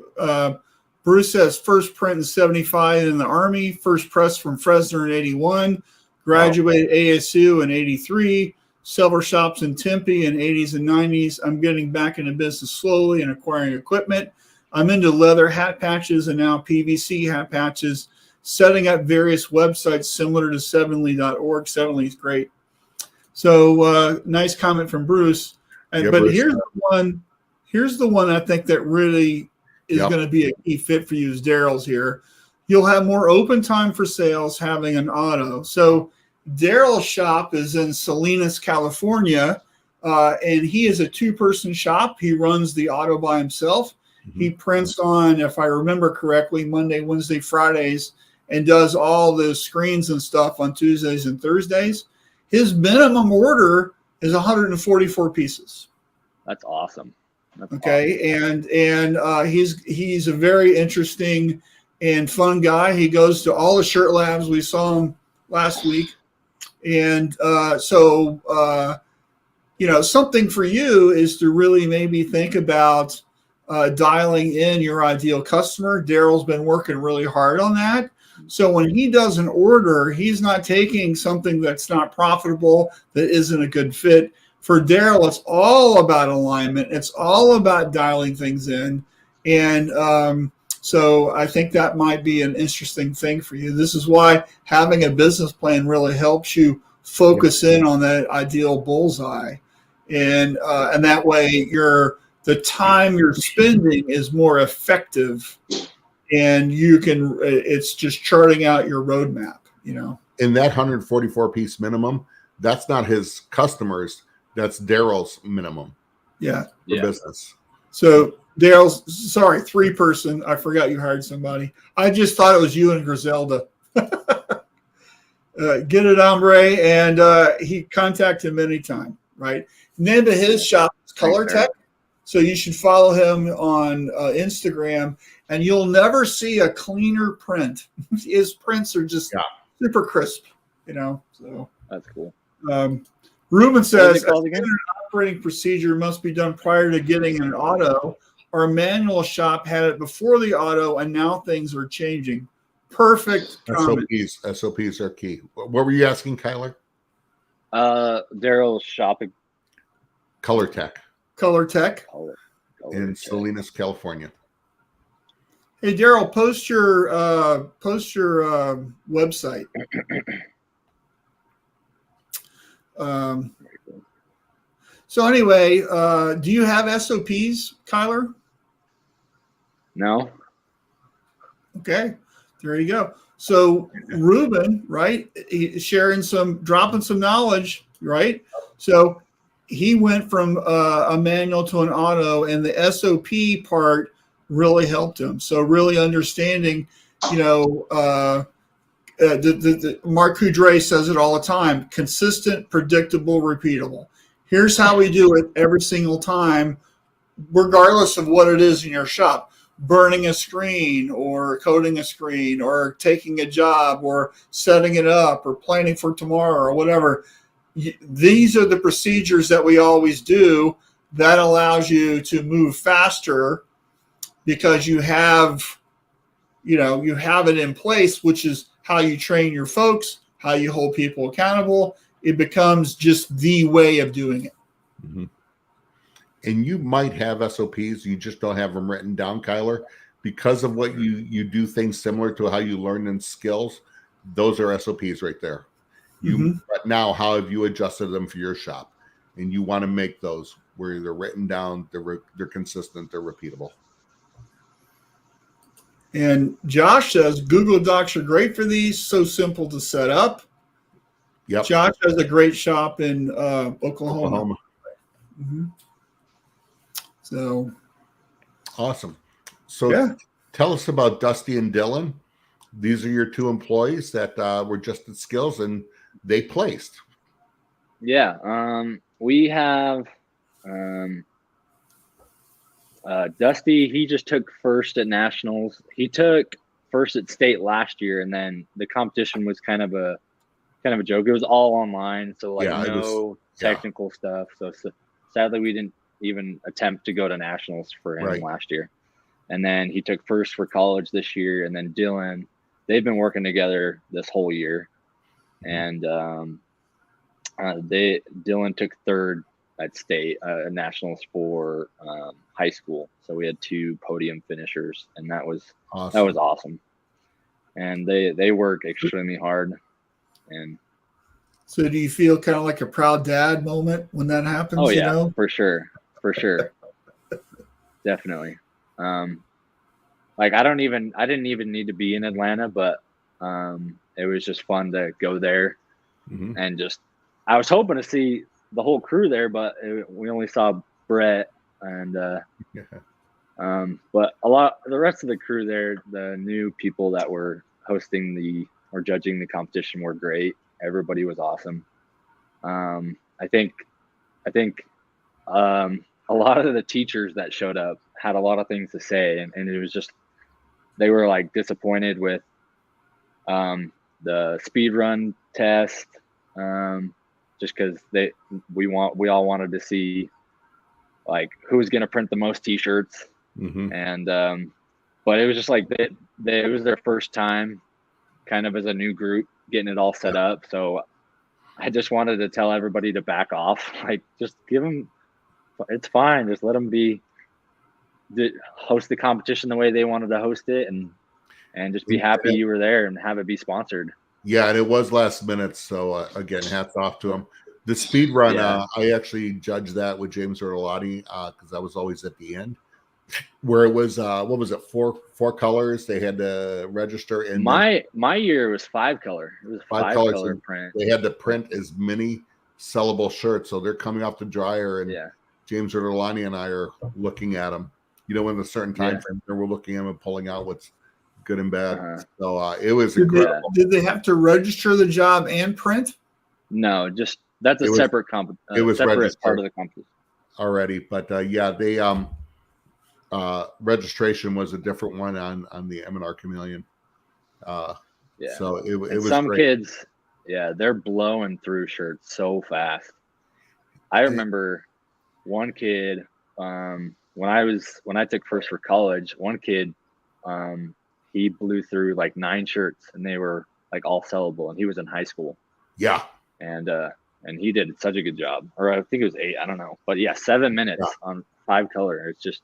Bruce says first print in 75 in the Army, first press from Fresno in 81, graduated ASU in 83, several shops in Tempe in 80s and 90s. I'm getting back into business slowly and acquiring equipment. I'm into leather hat patches and now PVC hat patches, setting up various websites similar to 7ly.org. 7ly is great. So nice comment from Bruce. But Bruce, here's the one I think that really is going to be a key fit for you is Daryl's here. You'll have more open time for sales having an auto. So Daryl's shop is in Salinas, California, and he is a 2-person shop. He runs the auto by himself. Mm-hmm. He prints on, if I remember correctly, Monday, Wednesday, Fridays, and does all the screens and stuff on Tuesdays and Thursdays. His minimum order is 144 pieces. That's awesome. Okay, awesome. And he's a very interesting and fun guy. He goes to all the shirt labs. We saw him last week. And something for you is to really maybe think about dialing in your ideal customer. Daryl's been working really hard on that. So when he does an order, he's not taking something that's not profitable, that isn't a good fit. For Daryl, it's all about alignment. It's all about dialing things in. And so I think that might be an interesting thing for you. This is why having a business plan really helps you focus in on that ideal bullseye. And that way the time you're spending is more effective, and it's just charting out your roadmap, In that 144 piece minimum, that's not his customers. That's Daryl's minimum. For business. So Daryl's, 3-person. I forgot you hired somebody. I just thought it was you and Griselda. Get it, hombre. And he contact him anytime, right? Name of his shop is Color Tech. So you should follow him on Instagram, and you'll never see a cleaner print. His prints are just super crisp, So that's cool. Ruben says an operating procedure must be done prior to getting an auto. Our manual shop had it before the auto, and now things are changing. Perfect comment. SOPs are key. What were you asking, Kyler? Daryl's shopping. Color Tech. Color Tech. In Salinas, California. Hey, Daryl, post your website. So anyway, do you have SOPs, Kyler? No. Okay, there you go. So Ruben, right, dropping some knowledge, right? So he went from a manual to an auto, and the SOP part really helped him. So really understanding, Mark Coudray says it all the time: consistent, predictable, repeatable. Here's how we do it every single time, regardless of what it is in your shop. Burning a screen or coding a screen or taking a job or setting it up or planning for tomorrow or whatever. These are the procedures that we always do that allows you to move faster because you have it in place, which is how you train your folks, how you hold people accountable. It becomes just the way of doing it. Mm-hmm. And you might have SOPs, you just don't have them written down, Kyler, because of what you do things similar to how you learn in skills. Those are SOPs right there. But now, how have you adjusted them for your shop? And you want to make those where they're written down, they're consistent, they're repeatable. And Josh says Google Docs are great for these, so simple to set up. Yep. Josh has a great shop in Oklahoma. Mm-hmm. So awesome. So tell us about Dusty and Dylan. These are your two employees that were just at Skills and they placed. Yeah. We have Dusty. He just took first at nationals. He took first at state last year, and then the competition was kind of a joke. It was all online, so no technical stuff. So sadly, we didn't even attempt to go to nationals for him last year. And then he took first for college this year. And then Dylan, they've been working together this whole year. And Dylan took third at state nationals for high school. So we had 2 podium finishers, and that was awesome. And they work extremely hard. And so do you feel kind of like a proud dad moment when that happens? Oh yeah, for sure. Definitely. I didn't even need to be in Atlanta, but it was just fun to go there. And I was hoping to see the whole crew there, but we only saw Brett and but the rest of the crew there, the new people that were judging the competition were great. Everybody was awesome. I think a lot of the teachers that showed up had a lot of things to say, and it was just, they were disappointed with the speed run test, just because we all wanted to see who's going to print the most t-shirts. And but it was just it was their first time kind of as a new group getting it all set up, so I just wanted to tell everybody to back off. Just give them, it's fine. Just let them host the competition the way they wanted to host it, and just be happy you were there and have it be sponsored. Yeah, and it was last minute. So again, hats off to them. The speed run, I actually judged that with James Ortolani because I was always at the end, where it was what was it, four colors they had to register in. My year was 5 color. It was 5 color print. They had to print as many sellable shirts, so they're coming off the dryer, and James Ortolani and I are looking at them. In a certain time frame, we're looking at them and pulling out what's good and bad. So it was incredible. Did they have to register the job and print? No, just that's a separate it was separate part of the competition already. But they registration was a different one on the M&R Chameleon. So it was some great. Kids, they're blowing through shirts so fast. I remember one kid when I took first for college. One kid, he blew through like 9 shirts, and they were like all sellable, and he was in high school. Yeah. And he did such a good job. Or I think it was 8, I don't know. But yeah, 7 minutes on 5 color. It's just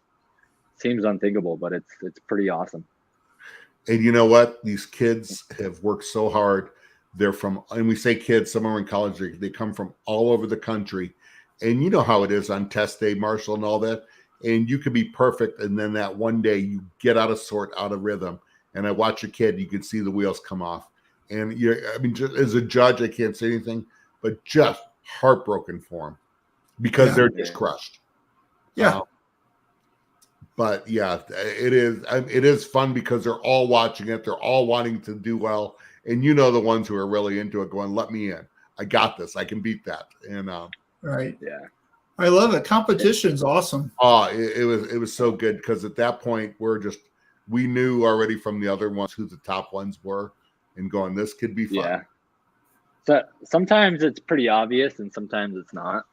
seems unthinkable, but it's pretty awesome. And you know what? These kids have worked so hard. They're from, and we say kids, some are in college, they come from all over the country. And you know how it is on test day, Marshall, and all that. And you could be perfect, and then that one day you get out of sort, out of rhythm. And I watch a kid, you can see the wheels come off. And just as a judge, I can't say anything, but just heartbroken for them because they're just crushed. Yeah. But yeah, it is fun because they're all watching it. They're all wanting to do well. And the ones who are really into it going, let me in. I got this. I can beat that. And right. Yeah. I love it. Competition's awesome. Oh, it was so good because at that point we knew already from the other ones who the top ones were and going, this could be fun. Yeah. So sometimes it's pretty obvious and sometimes it's not.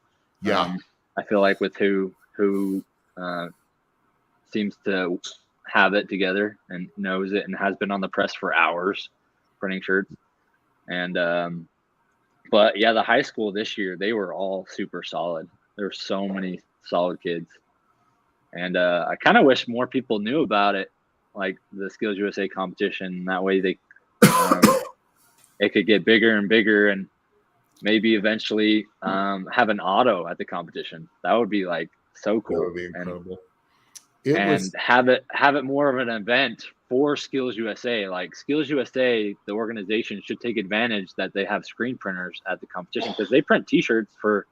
Yeah. I feel like with who seems to have it together and knows it and has been on the press for hours printing shirts. And but yeah, the high school this year, they were all super solid. There were so many solid kids. And I kind of wish more people knew about it, like the SkillsUSA competition. That way they it could get bigger and bigger, and maybe eventually have an auto at the competition. That would be like so cool. That would be incredible. And have it more of an event for SkillsUSA. Like SkillsUSA, the organization should take advantage that they have screen printers at the competition because they print T-shirts for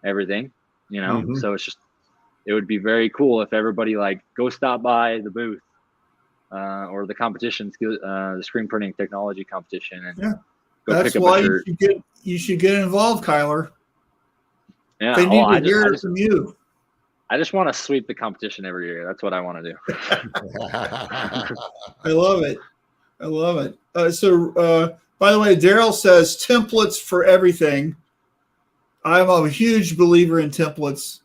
everything, So it would be very cool if everybody like go stop by the booth or the competition, the screen printing technology competition, and go pick up a shirt. You should get involved, Kyler. Yeah, they need to hear it from you. I just want to sweep the competition every year. That's what I want to do. I love it. So, by the way, Daryl says templates for everything. I'm a huge believer in templates,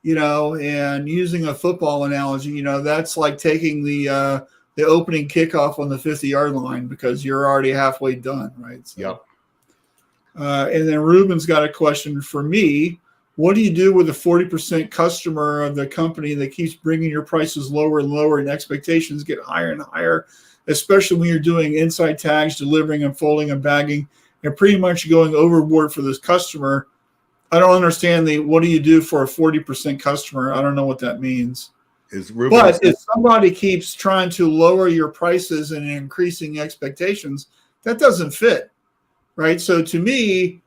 and using a football analogy, that's like taking the opening kickoff on the 50-yard line because you're already halfway done, right? So, yep. And then Ruben's got a question for me. What do you do with the 40% customer of the company that keeps bringing your prices lower and lower and expectations get higher and higher, especially when you're doing inside tags, delivering and folding and bagging, and pretty much going overboard for this customer? I don't understand what do you do for a 40% customer? I don't know what that means. But if somebody keeps trying to lower your prices and increasing expectations, that doesn't fit, right? So to me,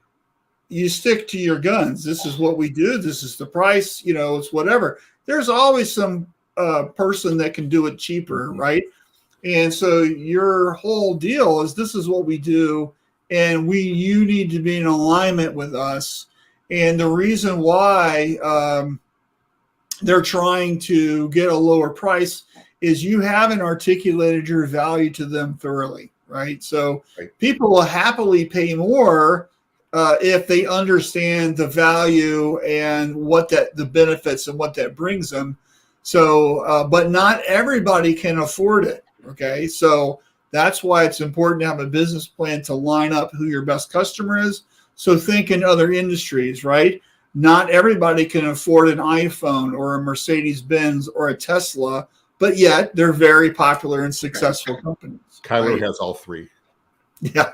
you stick to your guns. This is what we do. This is the price. It's whatever. There's always some person that can do it cheaper, right? And so your whole deal is this is what we do, and you need to be in alignment with us. And the reason why they're trying to get a lower price is you haven't articulated your value to them thoroughly, right? So people will happily pay more if they understand the value and the benefits and what that brings them. So, but not everybody can afford it. Okay. So that's why it's important to have a business plan to line up who your best customer is. So think in other industries, right? Not everybody can afford an iPhone or a Mercedes-Benz or a Tesla, but yet they're very popular and successful companies. Kyler has all three. Yeah.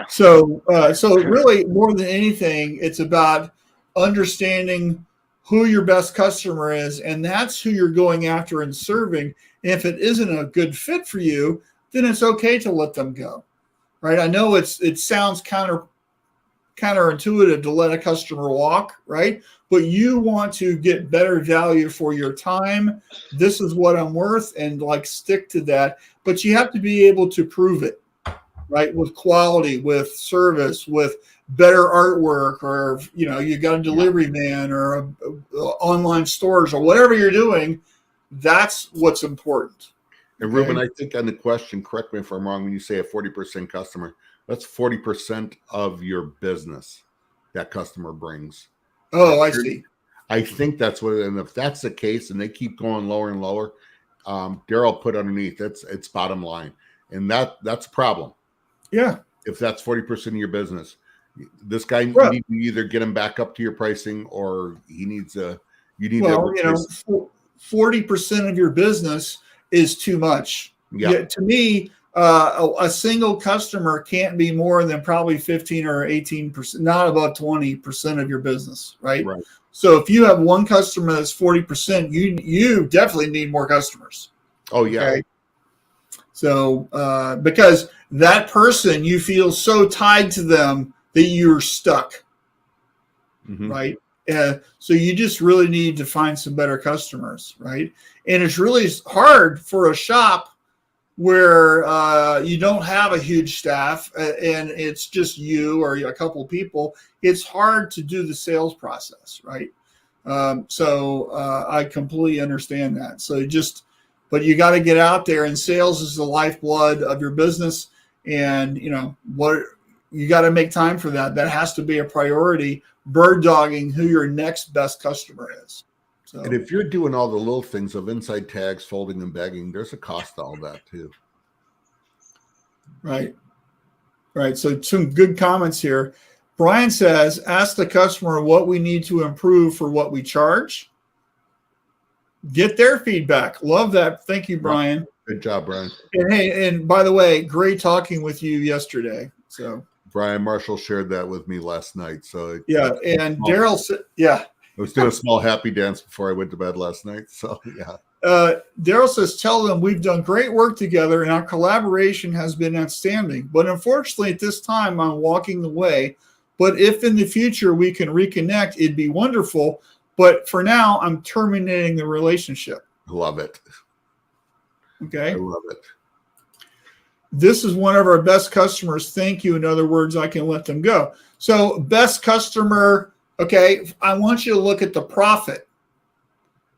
So really, more than anything, it's about understanding who your best customer is, and that's who you're going after and serving. And if it isn't a good fit for you, then it's okay to let them go, right? I know it sounds counterintuitive to let a customer walk, right? But you want to get better value for your time. This is what I'm worth, and stick to that. But you have to be able to prove it, right? With quality, with service, with better artwork, or you got a delivery van or online stores or whatever you're doing. That's what's important. And Ruben, I think on the question, correct me if I'm wrong, when you say a 40% customer, that's 40% of your business that customer brings. Oh, I see. I think that's what, and if that's the case and they keep going lower and lower, Daryl put underneath, it's bottom line. And that's a problem. Yeah. If that's 40% of your business, this guy, you Right. need to either get him back up to your pricing, or you need to 40% of your business is too much. Yeah. To me, a single customer can't be more than probably 15 or 18%, not above 20% of your business, right? Right. So if you have one customer that's 40%, you definitely need more customers. Oh yeah. Okay? So because that person, you feel so tied to them that you're stuck, right? So you just really need to find some better customers, right? And it's really hard for a shop where you don't have a huge staff and it's just you or a couple of people. It's hard to do the sales process, right? So I completely understand that. But you got to get out there, and sales is the lifeblood of your business. And what you got to make time for that. That has to be a priority. Bird dogging who your next best customer is. So, and if you're doing all the little things of inside tags, folding and bagging, there's a cost to all that too. Right. So some good comments here. Brian says, ask the customer what we need to improve for what we charge. Get their feedback. Love that. Thank you, Brian. Good job, Brian. And hey, and by the way, great talking with you yesterday. So Brian Marshall shared that with me last night. So yeah, and Daryl said, yeah. I was doing a small happy dance before I went to bed last night. So yeah. Daryl says, tell them we've done great work together and our collaboration has been outstanding. But unfortunately, at this time, I'm walking the way. But if in the future we can reconnect, it'd be wonderful. But for now, I'm terminating the relationship. Love it. Okay. I love it. This is one of our best customers. Thank you. In other words, I can let them go. So best customer. Okay. I want you to look at the profit.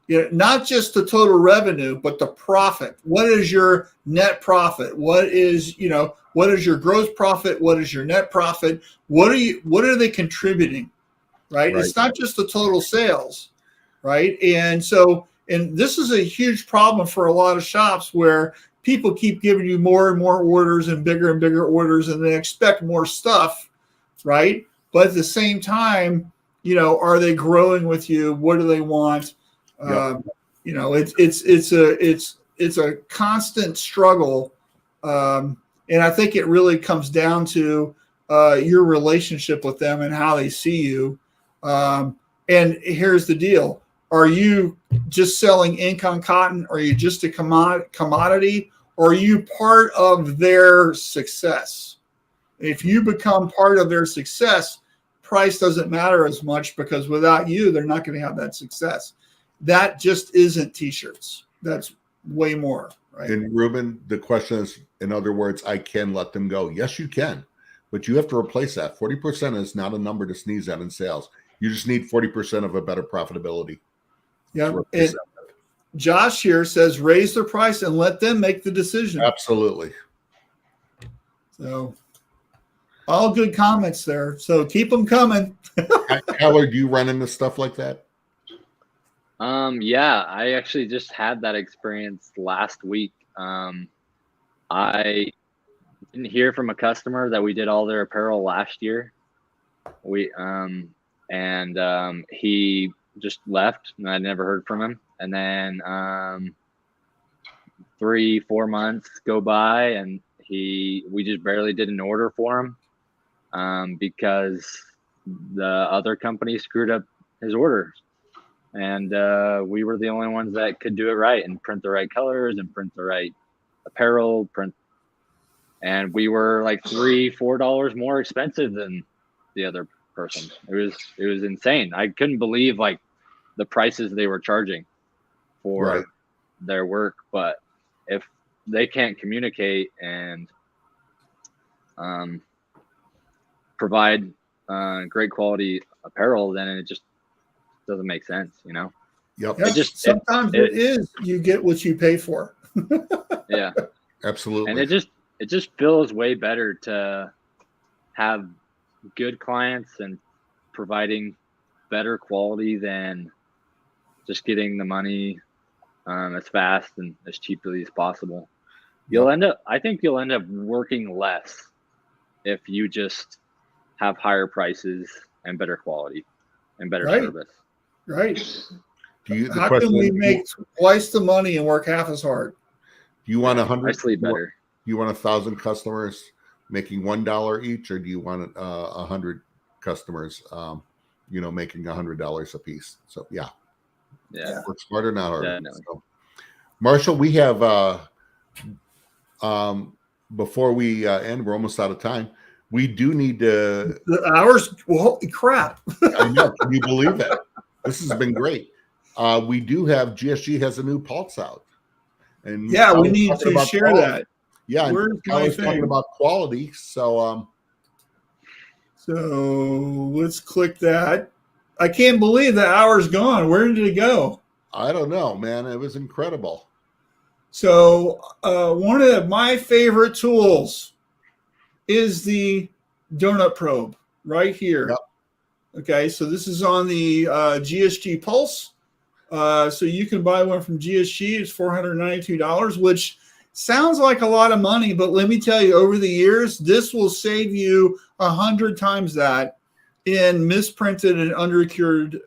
Not just the total revenue, but the profit. What is your net profit? What is your gross profit? What is your net profit? What are they contributing? Right? It's not just the total sales, right? And this is a huge problem for a lot of shops where people keep giving you more and more orders and bigger orders, and they expect more stuff, right? But at the same time, are they growing with you? What do they want? Yep. It's a constant struggle, and I think it really comes down to your relationship with them and how they see you. And here's the deal: are you just selling ink on cotton? Are you just a commodity? Or are you part of their success? If you become part of their success, price doesn't matter as much, because without you, they're not going to have that success. That just isn't t-shirts. That's way more, right? And Ruben, the question is, in other words, I can let them go. Yes, you can, but you have to replace that. 40% is not a number to sneeze at in sales. You just need 40% of a better profitability. Yeah. And Josh here says, raise their price and let them make the decision. Absolutely. So all good comments there. So keep them coming. Kyler, do you run into stuff like that? Yeah, I actually just had that experience last week. I didn't hear from a customer that we did all their apparel last year. He just left, and I never heard from him. And then 3-4 months go by, and we just barely did an order for him because the other company screwed up his orders. And we were the only ones that could do it right and print the right colors and print the right apparel, and we were like $3-4 more expensive than the other person. It was insane. I couldn't believe like the prices they were charging for their work. But if they can't communicate and provide great quality apparel, then it just doesn't make sense, Yep. Sometimes it is you get what you pay for. Yeah. Absolutely. And it just feels way better to have good clients and providing better quality than just getting the money as fast and as cheaply as possible. I think you'll end up working less if you just have higher prices and better quality and better service. Right. How can we make twice the money and work half as hard? Do you want 100? I sleep better. Do you want 1,000 customers making $1 each, or do you want 100 customers, making $100 a piece? So yeah, work smarter, not harder. So, Marshall, we have before we end, we're almost out of time. We do need to. The hours. Well, holy crap! I know. Can you believe it? This has been great. We do have GSG has a new pulse out, and we need to share quality. that. Yeah, I was talking about quality, so let's click that. I can't believe the hour's gone. Where did it go? I don't know, man. It was incredible. So one of my favorite tools is the donut probe right here. Yep. Okay, so this is on the GSG Pulse. So you can buy one from GSG. It's $492, which sounds like a lot of money, but let me tell you, over the years, this will save you 100 times that in misprinted and undercured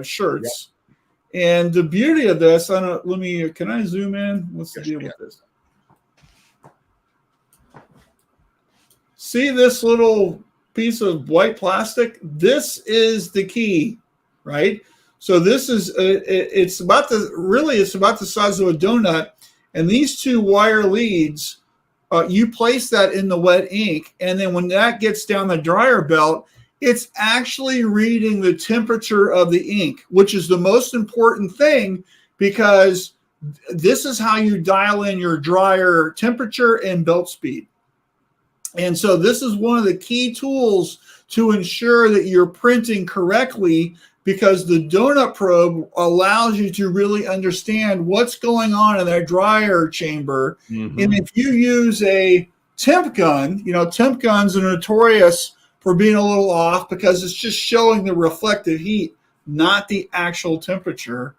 shirts. Yep. And the beauty of this, can I zoom in? What's the deal with this? See this little piece of white plastic? This is the key, right? So this is it's about the size of a donut, and these two wire leads, you place that in the wet ink, and then when that gets down the dryer belt, it's actually reading the temperature of the ink, which is the most important thing, because this is how you dial in your dryer temperature and belt speed. And so this is one of the key tools to ensure that you're printing correctly, because the donut probe allows you to really understand what's going on in that dryer chamber. Mm-hmm. And if you use a temp gun, temp guns are notorious for being a little off because it's just showing the reflective heat, not the actual temperature.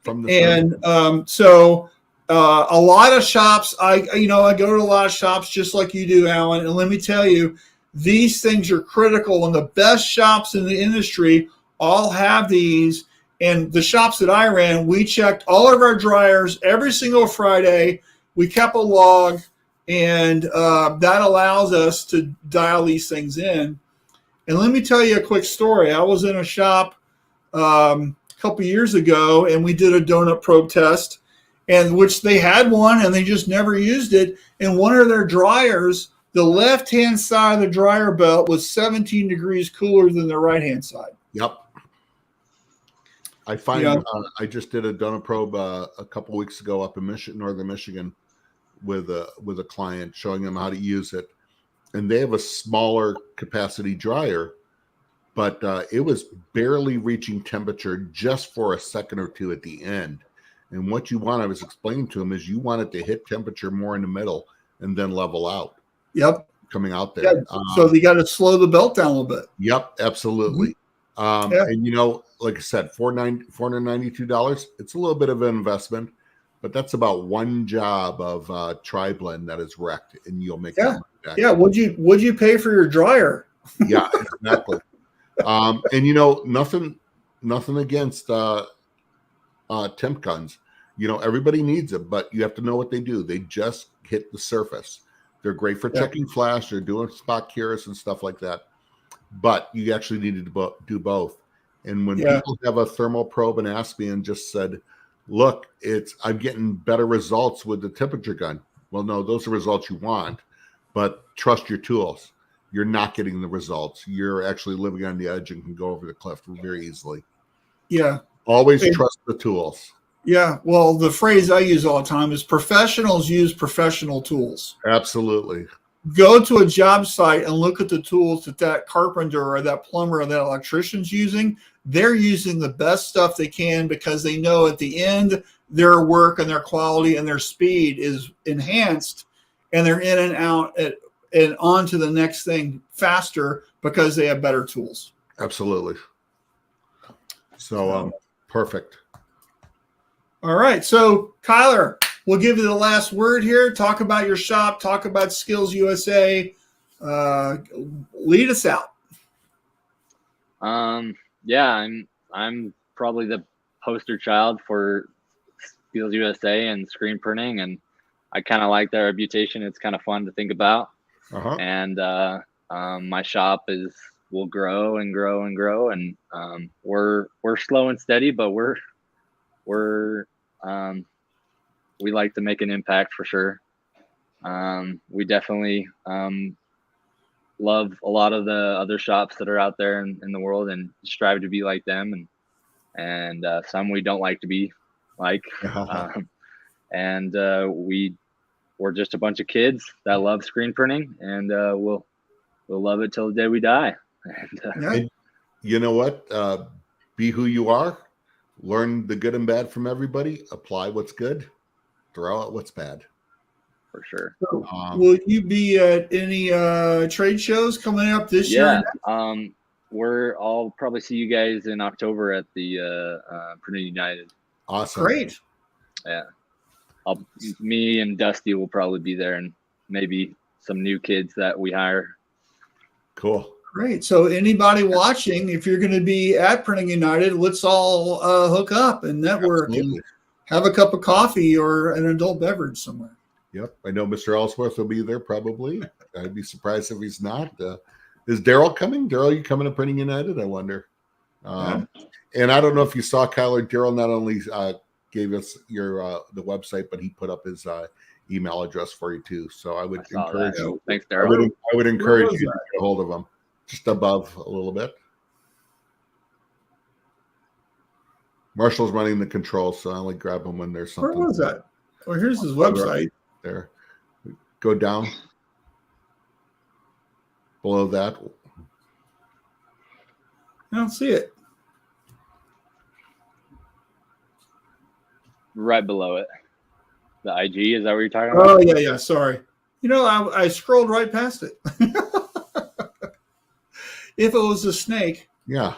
So a lot of shops, I go to a lot of shops just like you do, Alan. And let me tell you, these things are critical, and the best shops in the industry all have these. And the shops that I ran, we checked all of our dryers every single Friday. We kept a log, and that allows us to dial these things in. And let me tell you a quick story. I was in a shop a couple years ago, and we did a donut probe test, and which they had one, and they just never used it. And one of their dryers, the left-hand side of the dryer belt was 17 degrees cooler than the right-hand side. Yep. I find I just did a donut probe a couple weeks ago up in northern Michigan with a client, showing them how to use it. And they have a smaller capacity dryer, but it was barely reaching temperature just for a second or two at the end. And what you want, I was explaining to them, is you want it to hit temperature more in the middle and then level out. Yep. Coming out there. Yeah, so you got to slow the belt down a little bit. Yep, absolutely. Mm-hmm. And like I said, $492, it's a little bit of an investment, but that's about one job of tri-blend that is wrecked, and you'll make that money back. Yeah, what'd you pay for your dryer? Yeah, exactly. And nothing against temp guns. Everybody needs them, but you have to know what they do. They just hit the surface. They're great for checking flash. They're doing spot cures and stuff like that. But you actually need to do both. And when people have a thermal probe and ask me and just said, look, I'm getting better results with the temperature gun. Well, no, those are results you want, but trust your tools. You're not getting the results. You're actually living on the edge and can go over the cliff very easily. Yeah. Always trust the tools. Yeah. Well, the phrase I use all the time is professionals use professional tools. Absolutely. Go to a job site and look at the tools that carpenter or that plumber or that electrician's using. They're using the best stuff they can, because they know at the end their work and their quality and their speed is enhanced, and they're in and out and on to the next thing faster because they have better tools. Absolutely. So perfect. All right. So, Kyler, we'll give you the last word here. Talk about your shop. Talk about Skills USA. Lead us out. Yeah, I'm probably the poster child for Skills USA and screen printing, and I kind of like that reputation. It's kind of fun to think about. And my shop will grow and grow and grow, and we're slow and steady, but we like to make an impact for sure. We definitely love a lot of the other shops that are out there in the world and strive to be like them, and some we don't like to be like. And we're just a bunch of kids that love screen printing, and we'll love it till the day we die. And you know what? Be who you are. Learn the good and bad from everybody. Apply what's good. Throw out what's bad. For sure. So, will you be at any trade shows coming up this year? I'll probably see you guys in October at the Printing United. Awesome. Great. Yeah. Me and Dusty will probably be there, and maybe some new kids that we hire. Cool. Great. So anybody watching, if you're going to be at Printing United, let's all hook up and network and have a cup of coffee or an adult beverage somewhere. Yep. I know Mr. Ellsworth will be there probably. I'd be surprised if he's not. Is Daryl coming? Daryl, you coming to Printing United? I wonder. And I don't know if you saw Kyler. Daryl not only gave us your the website, but he put up his email address for you too. So I would encourage you. Thanks, Daryl. I would encourage you to get a hold of him. Just above a little bit. Marshall's running the controls, so I only grab him when there's something. Where was that? Oh, here's his website. There. Go down. Below that. I don't see it. Right below it. The IG, is that what you're talking about? Oh, yeah. Sorry. You know, I scrolled right past it. If it was a snake. Yeah.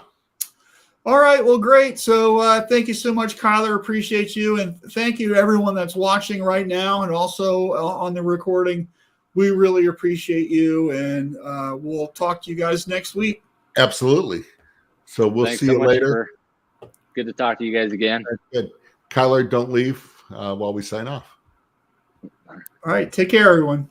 All right. Well, great. So thank you so much, Kyler. Appreciate you. And thank you to everyone that's watching right now and also on the recording. We really appreciate you. And we'll talk to you guys next week. Absolutely. So we'll see you later. Good to talk to you guys again. Good. Kyler, don't leave while we sign off. All right. Take care, everyone.